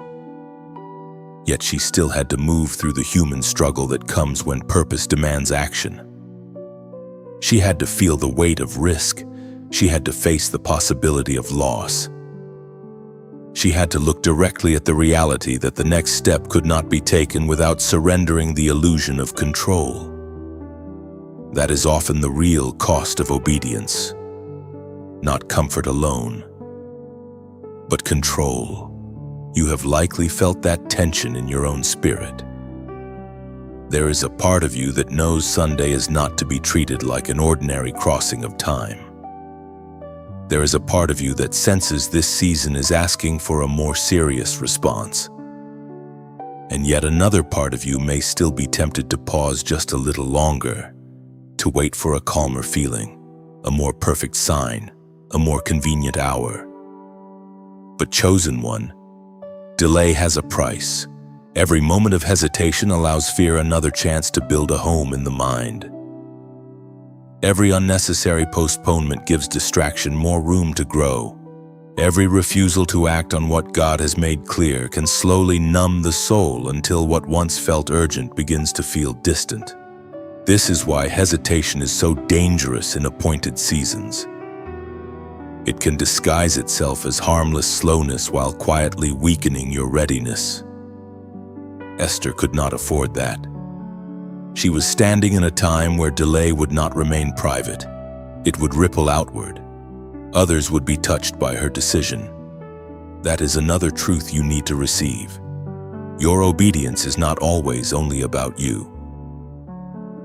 Yet she still had to move through the human struggle that comes when purpose demands action. She had to feel the weight of risk. She had to face the possibility of loss. She had to look directly at the reality that the next step could not be taken without surrendering the illusion of control. That is often the real cost of obedience. Not comfort alone, but control. You have likely felt that tension in your own spirit. There is a part of you that knows Sunday is not to be treated like an ordinary crossing of time. There is a part of you that senses this season is asking for a more serious response. And yet another part of you may still be tempted to pause just a little longer, to wait for a calmer feeling, a more perfect sign, a more convenient hour. But chosen one, delay has a price. Every moment of hesitation allows fear another chance to build a home in the mind. Every unnecessary postponement gives distraction more room to grow. Every refusal to act on what God has made clear can slowly numb the soul until what once felt urgent begins to feel distant. This is why hesitation is so dangerous in appointed seasons. It can disguise itself as harmless slowness while quietly weakening your readiness. Esther could not afford that. She was standing in a time where delay would not remain private. It would ripple outward. Others would be touched by her decision. That is another truth you need to receive. Your obedience is not always only about you.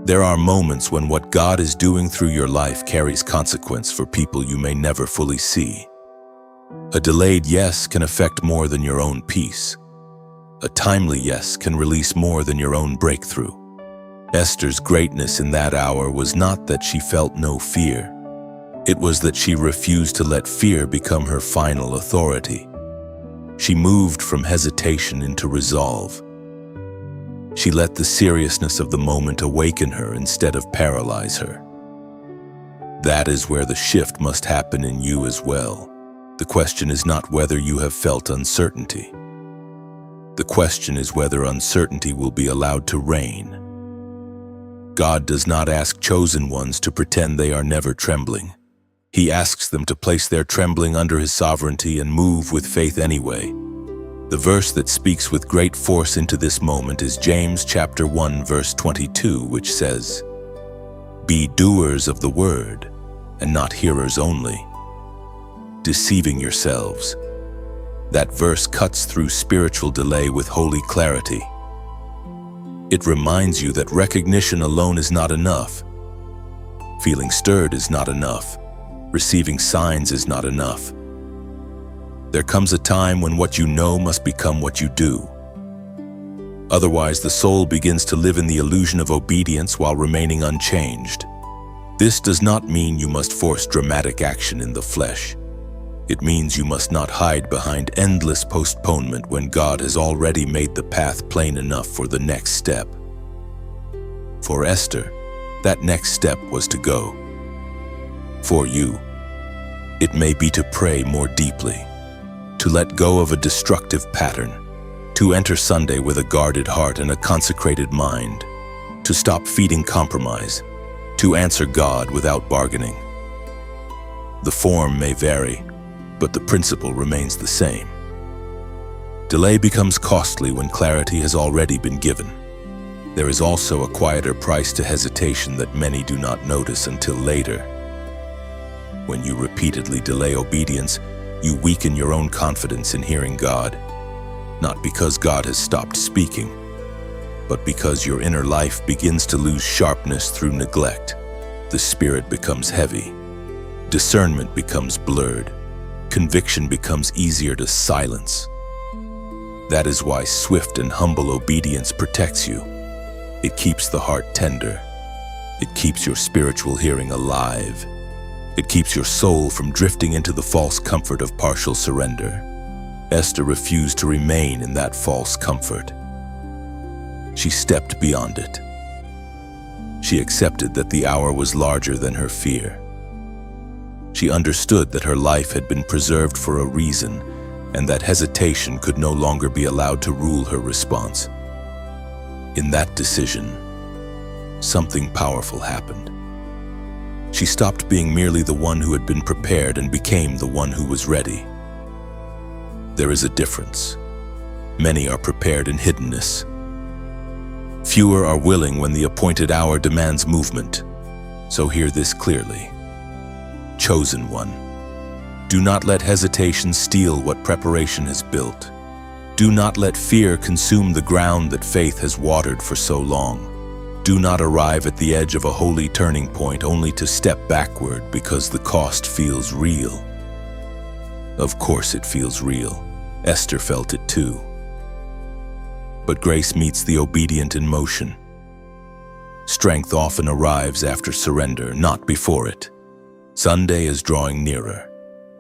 There are moments when what God is doing through your life carries consequence for people you may never fully see. A delayed yes can affect more than your own peace. A timely yes can release more than your own breakthrough. Esther's greatness in that hour was not that she felt no fear. It was that she refused to let fear become her final authority. She moved from hesitation into resolve. She let the seriousness of the moment awaken her instead of paralyze her. That is where the shift must happen in you as well. The question is not whether you have felt uncertainty. The question is whether uncertainty will be allowed to reign. God does not ask chosen ones to pretend they are never trembling. He asks them to place their trembling under His sovereignty and move with faith anyway. The verse that speaks with great force into this moment is James chapter 1 verse 22, which says, "Be doers of the word, and not hearers only, deceiving yourselves." That verse cuts through spiritual delay with holy clarity. It reminds you that recognition alone is not enough. Feeling stirred is not enough. Receiving signs is not enough. There comes a time when what you know must become what you do. Otherwise, the soul begins to live in the illusion of obedience while remaining unchanged. This does not mean you must force dramatic action in the flesh. It means you must not hide behind endless postponement when God has already made the path plain enough for the next step. For Esther, that next step was to go. For you, it may be to pray more deeply, to let go of a destructive pattern, to enter Sunday with a guarded heart and a consecrated mind, to stop feeding compromise, to answer God without bargaining. The form may vary, but the principle remains the same. Delay becomes costly when clarity has already been given. There is also a quieter price to hesitation that many do not notice until later. When you repeatedly delay obedience, you weaken your own confidence in hearing God, not because God has stopped speaking, but because your inner life begins to lose sharpness through neglect. The spirit becomes heavy. Discernment becomes blurred. Conviction becomes easier to silence. That is why swift and humble obedience protects you. It keeps the heart tender. It keeps your spiritual hearing alive. It keeps your soul from drifting into the false comfort of partial surrender. Esther refused to remain in that false comfort. She stepped beyond it. She accepted that the hour was larger than her fear. She understood that her life had been preserved for a reason, and that hesitation could no longer be allowed to rule her response. In that decision, something powerful happened. She stopped being merely the one who had been prepared and became the one who was ready. There is a difference. Many are prepared in hiddenness. Fewer are willing when the appointed hour demands movement. So hear this clearly. Chosen one, do not let hesitation steal what preparation has built. Do not let fear consume the ground that faith has watered for so long. Do not arrive at the edge of a holy turning point only to step backward because the cost feels real. Of course it feels real. Esther felt it too. But grace meets the obedient in motion. Strength often arrives after surrender, not before it. Sunday is drawing nearer,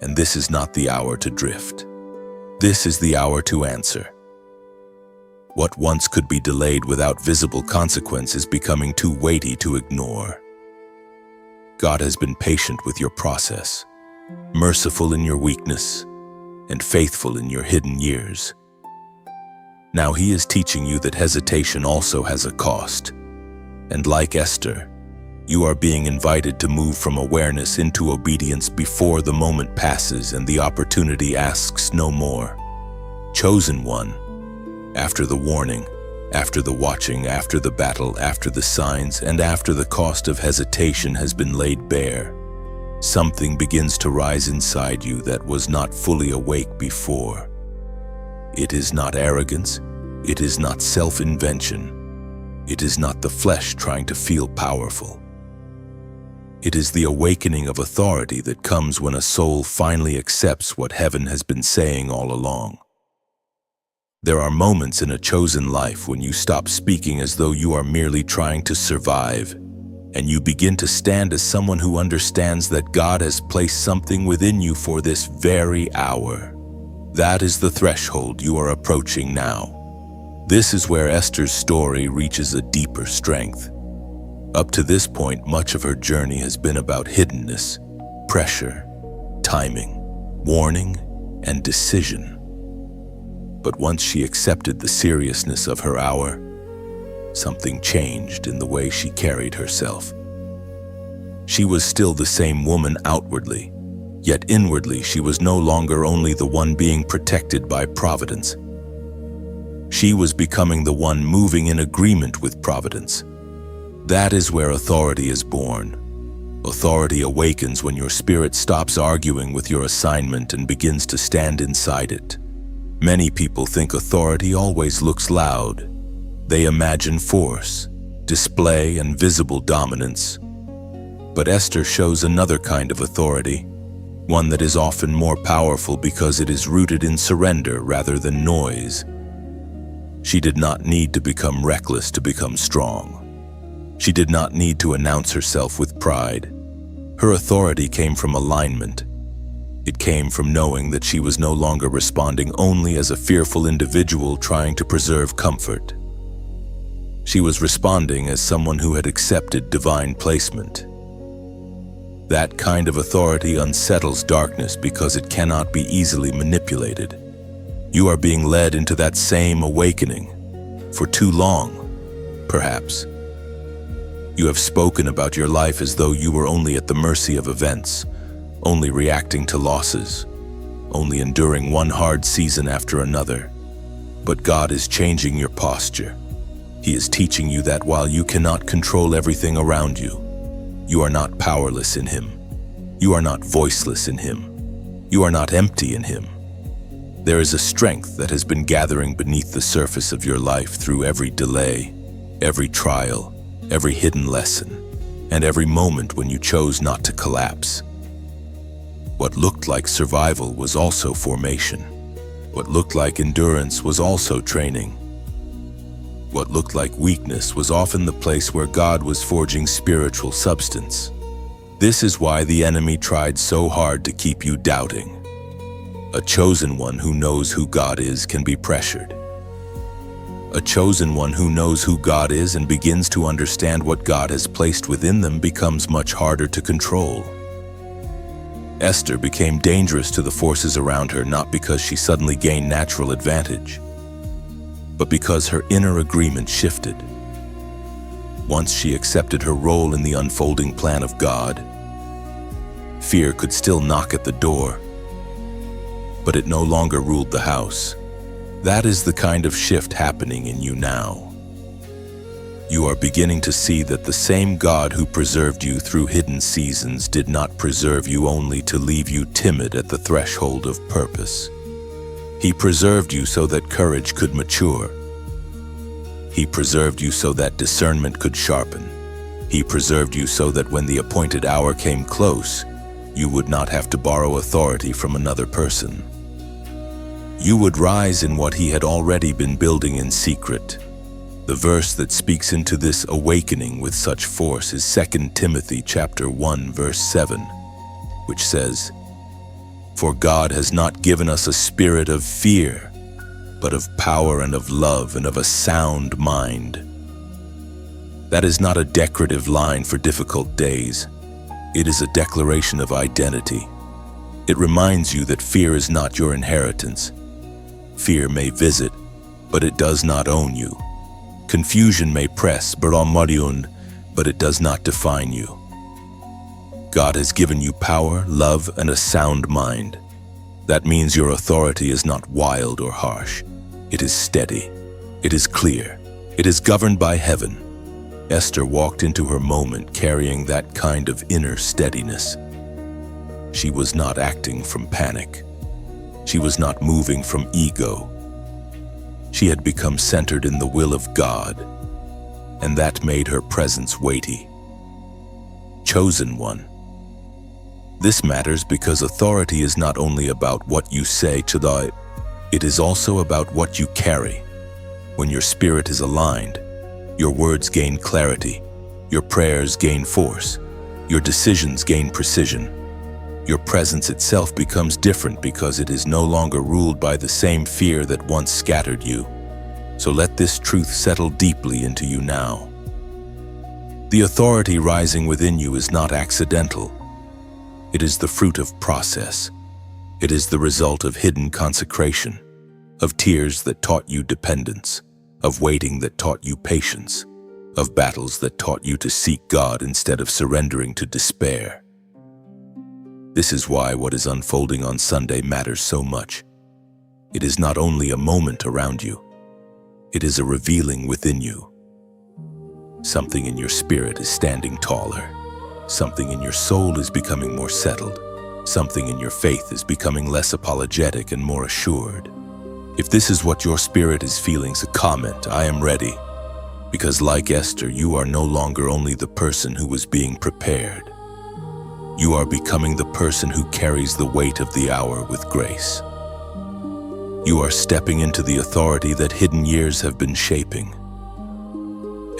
and this is not the hour to drift. This is the hour to answer. What once could be delayed without visible consequence is becoming too weighty to ignore. God has been patient with your process, merciful in your weakness, and faithful in your hidden years. Now He is teaching you that hesitation also has a cost. And like Esther, you are being invited to move from awareness into obedience before the moment passes and the opportunity asks no more. Chosen one, after the warning, after the watching, after the battle, after the signs, and after the cost of hesitation has been laid bare, something begins to rise inside you that was not fully awake before. It is not arrogance. It is not self-invention. It is not the flesh trying to feel powerful. It is the awakening of authority that comes when a soul finally accepts what heaven has been saying all along. There are moments in a chosen life when you stop speaking as though you are merely trying to survive, and you begin to stand as someone who understands that God has placed something within you for this very hour. That is the threshold you are approaching now. This is where Esther's story reaches a deeper strength. Up to this point, much of her journey has been about hiddenness, pressure, timing, warning, and decision. But once she accepted the seriousness of her hour, something changed in the way she carried herself. She was still the same woman outwardly, yet inwardly she was no longer only the one being protected by providence. She was becoming the one moving in agreement with providence. That is where authority is born. Authority awakens when your spirit stops arguing with your assignment and begins to stand inside it. Many people think authority always looks loud. They imagine force, display, and visible dominance. But Esther shows another kind of authority, one that is often more powerful because it is rooted in surrender rather than noise. She did not need to become reckless to become strong. She did not need to announce herself with pride. Her authority came from alignment. It came from knowing that she was no longer responding only as a fearful individual trying to preserve comfort. She was responding as someone who had accepted divine placement. That kind of authority unsettles darkness because it cannot be easily manipulated. You are being led into that same awakening for too long, perhaps. You have spoken about your life as though you were only at the mercy of events, only reacting to losses, only enduring one hard season after another. But God is changing your posture. He is teaching you that while you cannot control everything around you, you are not powerless in Him. You are not voiceless in Him. You are not empty in Him. There is a strength that has been gathering beneath the surface of your life through every delay, every trial, every hidden lesson, and every moment when you chose not to collapse. What looked like survival was also formation. What looked like endurance was also training. What looked like weakness was often the place where God was forging spiritual substance. This is why the enemy tried so hard to keep you doubting. A chosen one who knows who God is can be pressured. A chosen one who knows who God is and begins to understand what God has placed within them becomes much harder to control. Esther became dangerous to the forces around her not because she suddenly gained natural advantage, but because her inner agreement shifted. Once she accepted her role in the unfolding plan of God, fear could still knock at the door, but it no longer ruled the house. That is the kind of shift happening in you now. You are beginning to see that the same God who preserved you through hidden seasons did not preserve you only to leave you timid at the threshold of purpose. He preserved you so that courage could mature. He preserved you so that discernment could sharpen. He preserved you so that when the appointed hour came close, you would not have to borrow authority from another person. You would rise in what He had already been building in secret. The verse that speaks into this awakening with such force is 2 Timothy chapter 1 verse 7, which says, "For God has not given us a spirit of fear, but of power and of love and of a sound mind." That is not a decorative line for difficult days. It is a declaration of identity. It reminds you that fear is not your inheritance. Fear may visit, but it does not own you. Confusion may press, but it does not define you. God has given you power, love, and a sound mind. That means your authority is not wild or harsh. It is steady. It is clear. It is governed by heaven. Esther walked into her moment carrying that kind of inner steadiness. She was not acting from panic. She was not moving from ego. She had become centered in the will of God, and that made her presence weighty. Chosen one. This matters because authority is not only about what you say to the, it is also about what you carry. When your spirit is aligned, your words gain clarity, your prayers gain force, your decisions gain precision. Your presence itself becomes different because it is no longer ruled by the same fear that once scattered you. So let this truth settle deeply into you now. The authority rising within you is not accidental. It is the fruit of process. It is the result of hidden consecration, of tears that taught you dependence, of waiting that taught you patience, of battles that taught you to seek God instead of surrendering to despair. This is why what is unfolding on Sunday matters so much. It is not only a moment around you, it is a revealing within you. Something in your spirit is standing taller. Something in your soul is becoming more settled. Something in your faith is becoming less apologetic and more assured. If this is what your spirit is feeling, so comment, "I am ready." Because like Esther, you are no longer only the person who was being prepared. You are becoming the person who carries the weight of the hour with grace. You are stepping into the authority that hidden years have been shaping.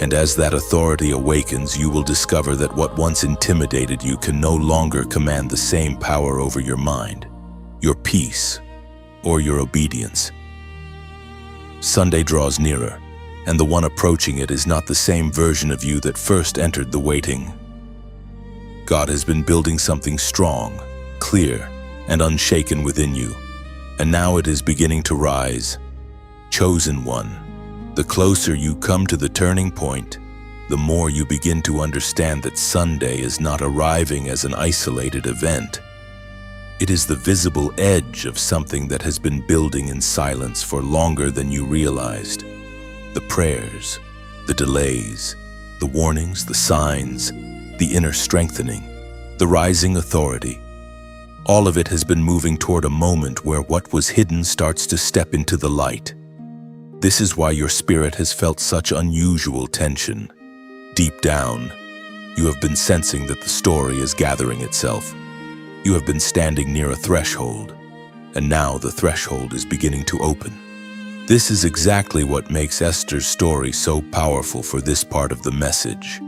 And as that authority awakens, you will discover that what once intimidated you can no longer command the same power over your mind, your peace, or your obedience. Sunday draws nearer, and the one approaching it is not the same version of you that first entered the waiting. God has been building something strong, clear, and unshaken within you. And now it is beginning to rise. Chosen one, the closer you come to the turning point, the more you begin to understand that Sunday is not arriving as an isolated event. It is the visible edge of something that has been building in silence for longer than you realized. The prayers, the delays, the warnings, the signs, the inner strengthening, the rising authority. All of it has been moving toward a moment where what was hidden starts to step into the light. This is why your spirit has felt such unusual tension. Deep down, you have been sensing that the story is gathering itself. You have been standing near a threshold, and now the threshold is beginning to open. This is exactly what makes Esther's story so powerful for this part of the message.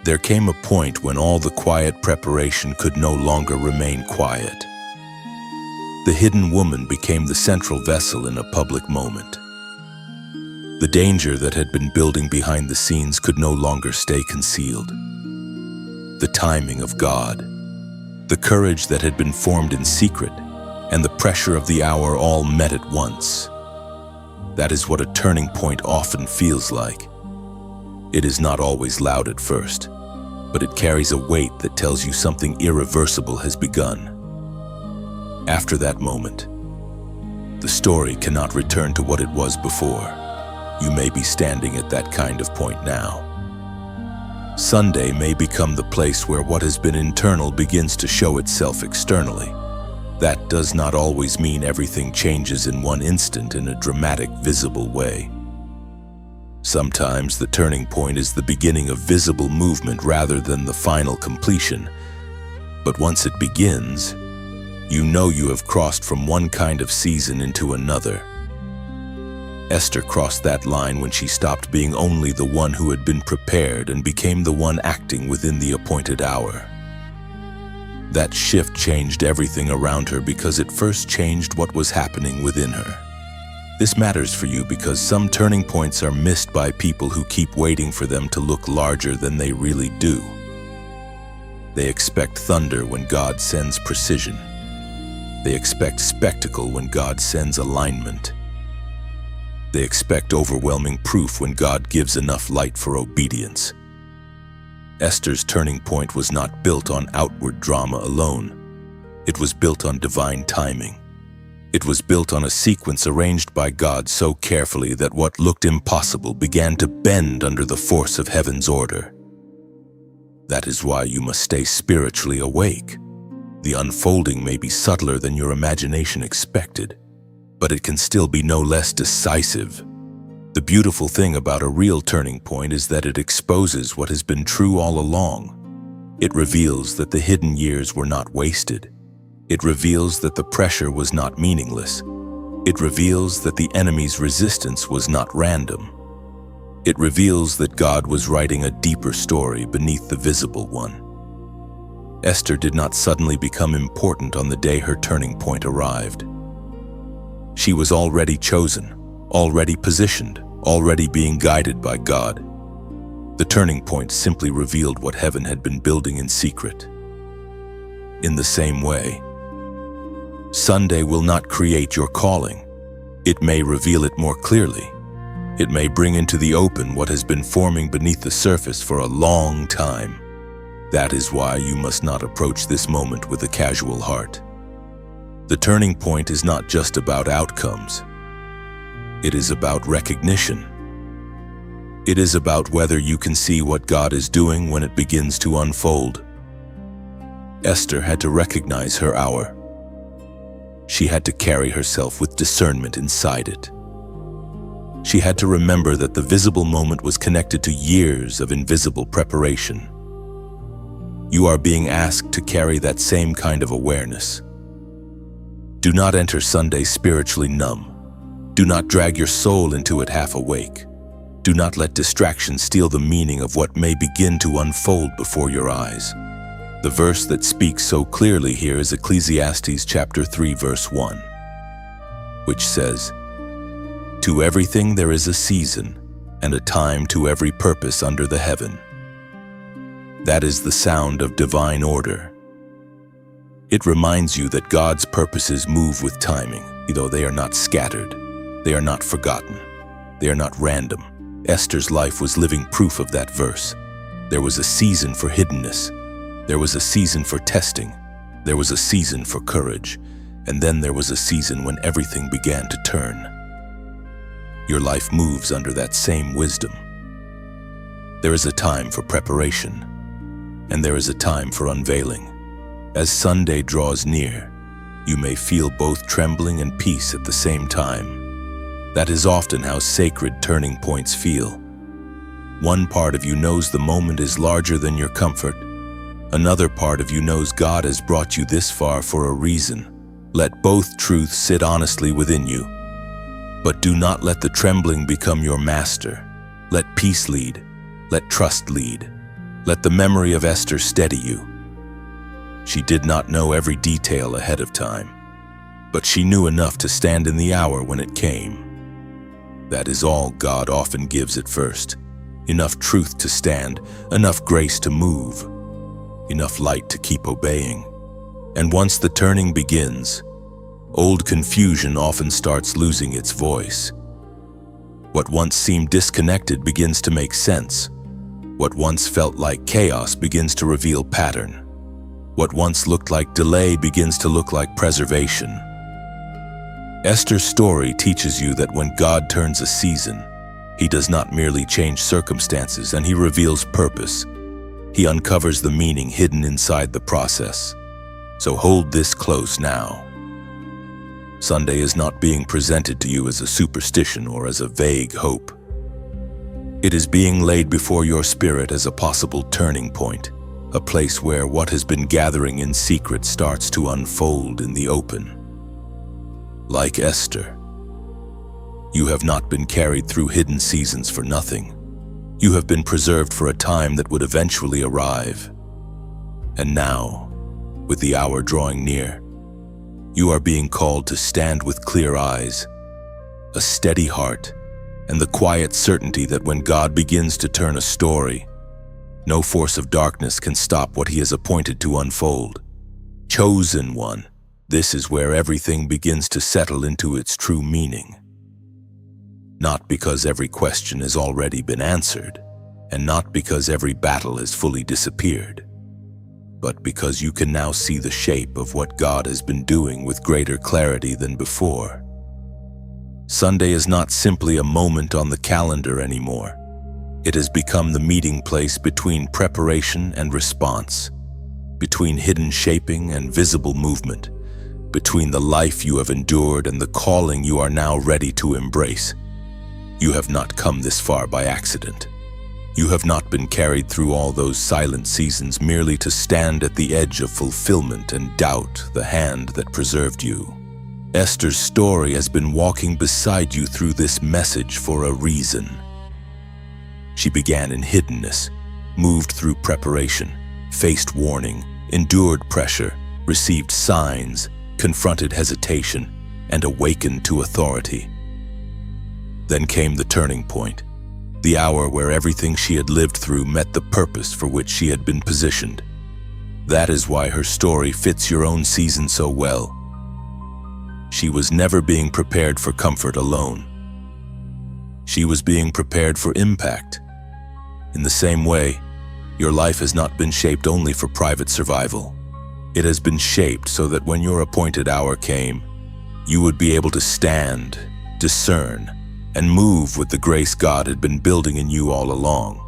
There came a point when all the quiet preparation could no longer remain quiet. The hidden woman became the central vessel in a public moment. The danger that had been building behind the scenes could no longer stay concealed. The timing of God, the courage that had been formed in secret, and the pressure of the hour all met at once. That is what a turning point often feels like. It is not always loud at first, but it carries a weight that tells you something irreversible has begun. After that moment, the story cannot return to what it was before. You may be standing at that kind of point now. Sunday may become the place where what has been internal begins to show itself externally. That does not always mean everything changes in one instant in a dramatic, visible way. Sometimes the turning point is the beginning of visible movement rather than the final completion. But once it begins, you know you have crossed from one kind of season into another. Esther crossed that line when she stopped being only the one who had been prepared and became the one acting within the appointed hour. That shift changed everything around her because it first changed what was happening within her. This matters for you because some turning points are missed by people who keep waiting for them to look larger than they really do. They expect thunder when God sends precision. They expect spectacle when God sends alignment. They expect overwhelming proof when God gives enough light for obedience. Esther's turning point was not built on outward drama alone. It was built on divine timing. It was built on a sequence arranged by God so carefully that what looked impossible began to bend under the force of heaven's order. That is why you must stay spiritually awake. The unfolding may be subtler than your imagination expected, but it can still be no less decisive. The beautiful thing about a real turning point is that it exposes what has been true all along. It reveals that the hidden years were not wasted. It reveals that the pressure was not meaningless. It reveals that the enemy's resistance was not random. It reveals that God was writing a deeper story beneath the visible one. Esther did not suddenly become important on the day her turning point arrived. She was already chosen, already positioned, already being guided by God. The turning point simply revealed what heaven had been building in secret. In the same way, Sunday will not create your calling. It may reveal it more clearly. It may bring into the open what has been forming beneath the surface for a long time. That is why you must not approach this moment with a casual heart. The turning point is not just about outcomes. It is about recognition. It is about whether you can see what God is doing when it begins to unfold. Esther had to recognize her hour. She had to carry herself with discernment inside it. She had to remember that the visible moment was connected to years of invisible preparation. You are being asked to carry that same kind of awareness. Do not enter Sunday spiritually numb. Do not drag your soul into it half awake. Do not let distraction steal the meaning of what may begin to unfold before your eyes. The verse that speaks so clearly here is Ecclesiastes chapter 3, verse 1, which says, "To everything there is a season, and a time to every purpose under the heaven." That is the sound of divine order. It reminds you that God's purposes move with timing, though they are not scattered. They are not forgotten. They are not random. Esther's life was living proof of that verse. There was a season for hiddenness. There was a season for testing. There was a season for courage. And then there was a season when everything began to turn. Your life moves under that same wisdom. There is a time for preparation, and there is a time for unveiling. As Sunday draws near, you may feel both trembling and peace at the same time. That is often how sacred turning points feel. One part of you knows the moment is larger than your comfort. Another part of you knows God has brought you this far for a reason. Let both truths sit honestly within you. But do not let the trembling become your master. Let peace lead. Let trust lead. Let the memory of Esther steady you. She did not know every detail ahead of time, but she knew enough to stand in the hour when it came. That is all God often gives at first. Enough truth to stand, enough grace to move, enough light to keep obeying. And once the turning begins, old confusion often starts losing its voice. What once seemed disconnected begins to make sense. What once felt like chaos begins to reveal pattern. What once looked like delay begins to look like preservation. Esther's story teaches you that when God turns a season, He does not merely change circumstances, and He reveals purpose. He uncovers the meaning hidden inside the process. So hold this close now. Sunday is not being presented to you as a superstition or as a vague hope. It is being laid before your spirit as a possible turning point, a place where what has been gathering in secret starts to unfold in the open. Like Esther, you have not been carried through hidden seasons for nothing. You have been preserved for a time that would eventually arrive. And now, with the hour drawing near, you are being called to stand with clear eyes, a steady heart, and the quiet certainty that when God begins to turn a story, no force of darkness can stop what He has appointed to unfold. Chosen one, this is where everything begins to settle into its true meaning. Not because every question has already been answered, and not because every battle has fully disappeared, but because you can now see the shape of what God has been doing with greater clarity than before. Sunday is not simply a moment on the calendar anymore. It has become the meeting place between preparation and response, between hidden shaping and visible movement, between the life you have endured and the calling you are now ready to embrace. You have not come this far by accident. You have not been carried through all those silent seasons merely to stand at the edge of fulfillment and doubt the hand that preserved you. Esther's story has been walking beside you through this message for a reason. She began in hiddenness, moved through preparation, faced warning, endured pressure, received signs, confronted hesitation, and awakened to authority. Then came the turning point, the hour where everything she had lived through met the purpose for which she had been positioned. That is why her story fits your own season so well. She was never being prepared for comfort alone. She was being prepared for impact. In the same way, your life has not been shaped only for private survival. It has been shaped so that when your appointed hour came, you would be able to stand, discern, and move with the grace God had been building in you all along.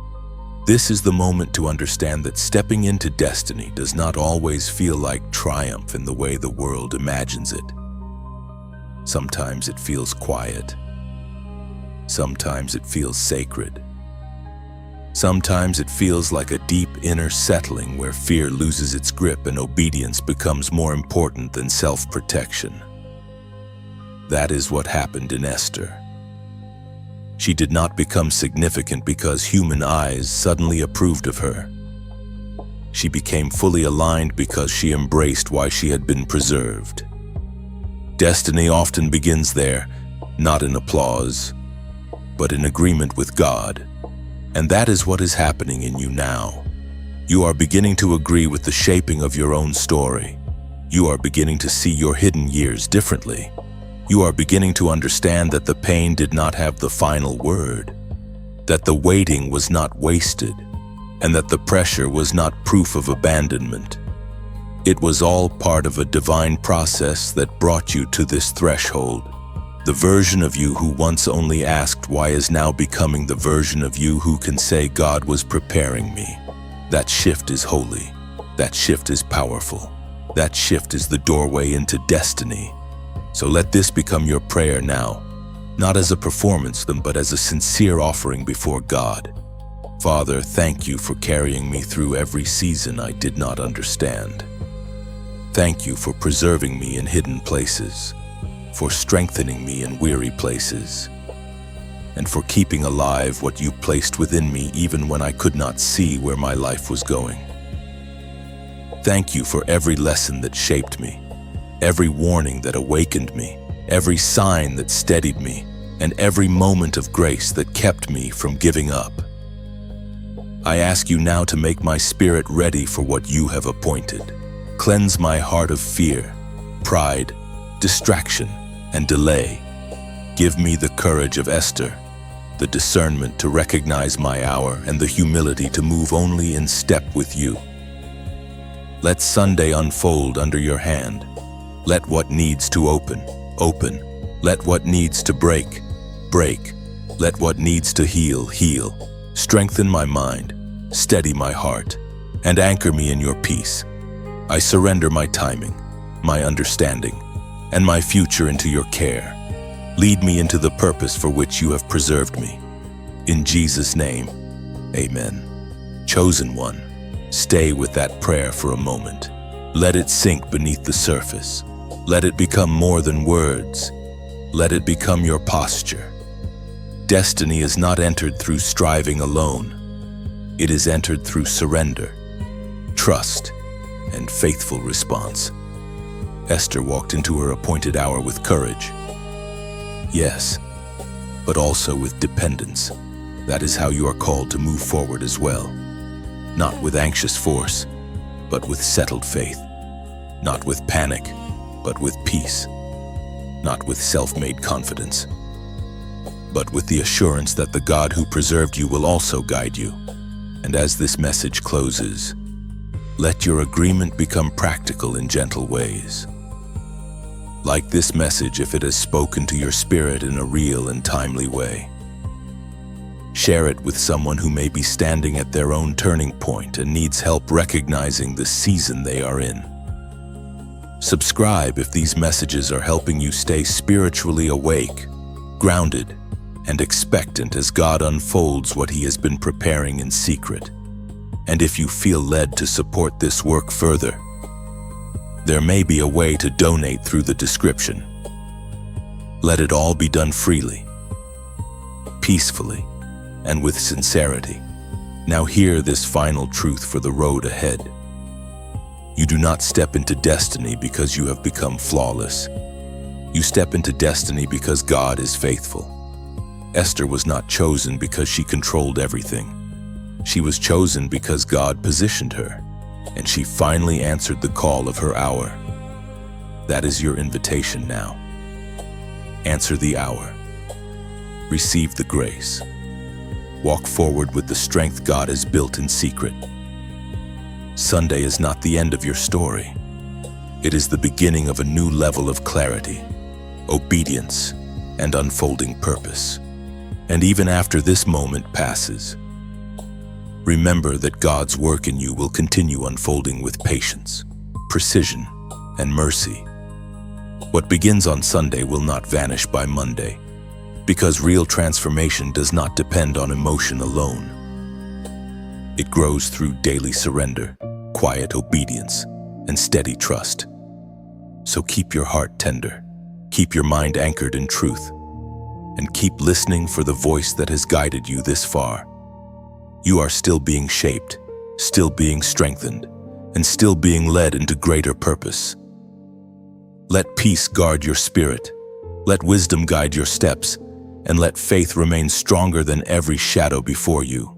This is the moment to understand that stepping into destiny does not always feel like triumph in the way the world imagines it. Sometimes it feels quiet. Sometimes it feels sacred. Sometimes it feels like a deep inner settling where fear loses its grip and obedience becomes more important than self-protection. That is what happened in Esther. She did not become significant because human eyes suddenly approved of her. She became fully aligned because she embraced why she had been preserved. Destiny often begins there, not in applause, but in agreement with God. And that is what is happening in you now. You are beginning to agree with the shaping of your own story. You are beginning to see your hidden years differently. You are beginning to understand that the pain did not have the final word, that the waiting was not wasted, and that the pressure was not proof of abandonment. It was all part of a divine process that brought you to this threshold. The version of you who once only asked why is now becoming the version of you who can say God was preparing me. That shift is holy. That shift is powerful. That shift is the doorway into destiny. So let this become your prayer now, not as a performance but as a sincere offering before God. Father, thank you for carrying me through every season I did not understand. Thank you for preserving me in hidden places, for strengthening me in weary places, and for keeping alive what you placed within me even when I could not see where my life was going. Thank you for every lesson that shaped me, every warning that awakened me, every sign that steadied me, and every moment of grace that kept me from giving up. I ask you now to make my spirit ready for what you have appointed. Cleanse my heart of fear, pride, distraction, and delay. Give me the courage of Esther, the discernment to recognize my hour, and the humility to move only in step with you. Let Sunday unfold under your hand. Let what needs to open, open. Let what needs to break, break. Let what needs to heal, heal. Strengthen my mind, steady my heart, and anchor me in your peace. I surrender my timing, my understanding, and my future into your care. Lead me into the purpose for which you have preserved me. In Jesus' name, amen. Chosen one, stay with that prayer for a moment. Let it sink beneath the surface. Let it become more than words. Let it become your posture. Destiny is not entered through striving alone. It is entered through surrender, trust, and faithful response. Esther walked into her appointed hour with courage. Yes, but also with dependence. That is how you are called to move forward as well. Not with anxious force, but with settled faith. Not with panic, but with peace. Not with self-made confidence, but with the assurance that the God who preserved you will also guide you. And as this message closes, let your agreement become practical in gentle ways. Like this message if it has spoken to your spirit in a real and timely way. Share it with someone who may be standing at their own turning point and needs help recognizing the season they are in. Subscribe if these messages are helping you stay spiritually awake, grounded, and expectant as God unfolds what He has been preparing in secret. And if you feel led to support this work further, there may be a way to donate through the description. Let it all be done freely, peacefully, and with sincerity. Now hear this final truth for the road ahead. You do not step into destiny because you have become flawless. You step into destiny because God is faithful. Esther was not chosen because she controlled everything. She was chosen because God positioned her, and she finally answered the call of her hour. That is your invitation now. Answer the hour. Receive the grace. Walk forward with the strength God has built in secret. Sunday is not the end of your story. It is the beginning of a new level of clarity, obedience, and unfolding purpose. And even after this moment passes, remember that God's work in you will continue unfolding with patience, precision, and mercy. What begins on Sunday will not vanish by Monday, because real transformation does not depend on emotion alone. It grows through daily surrender, quiet obedience, and steady trust. So keep your heart tender, keep your mind anchored in truth, and keep listening for the voice that has guided you this far. You are still being shaped, still being strengthened, and still being led into greater purpose. Let peace guard your spirit, let wisdom guide your steps, and let faith remain stronger than every shadow before you.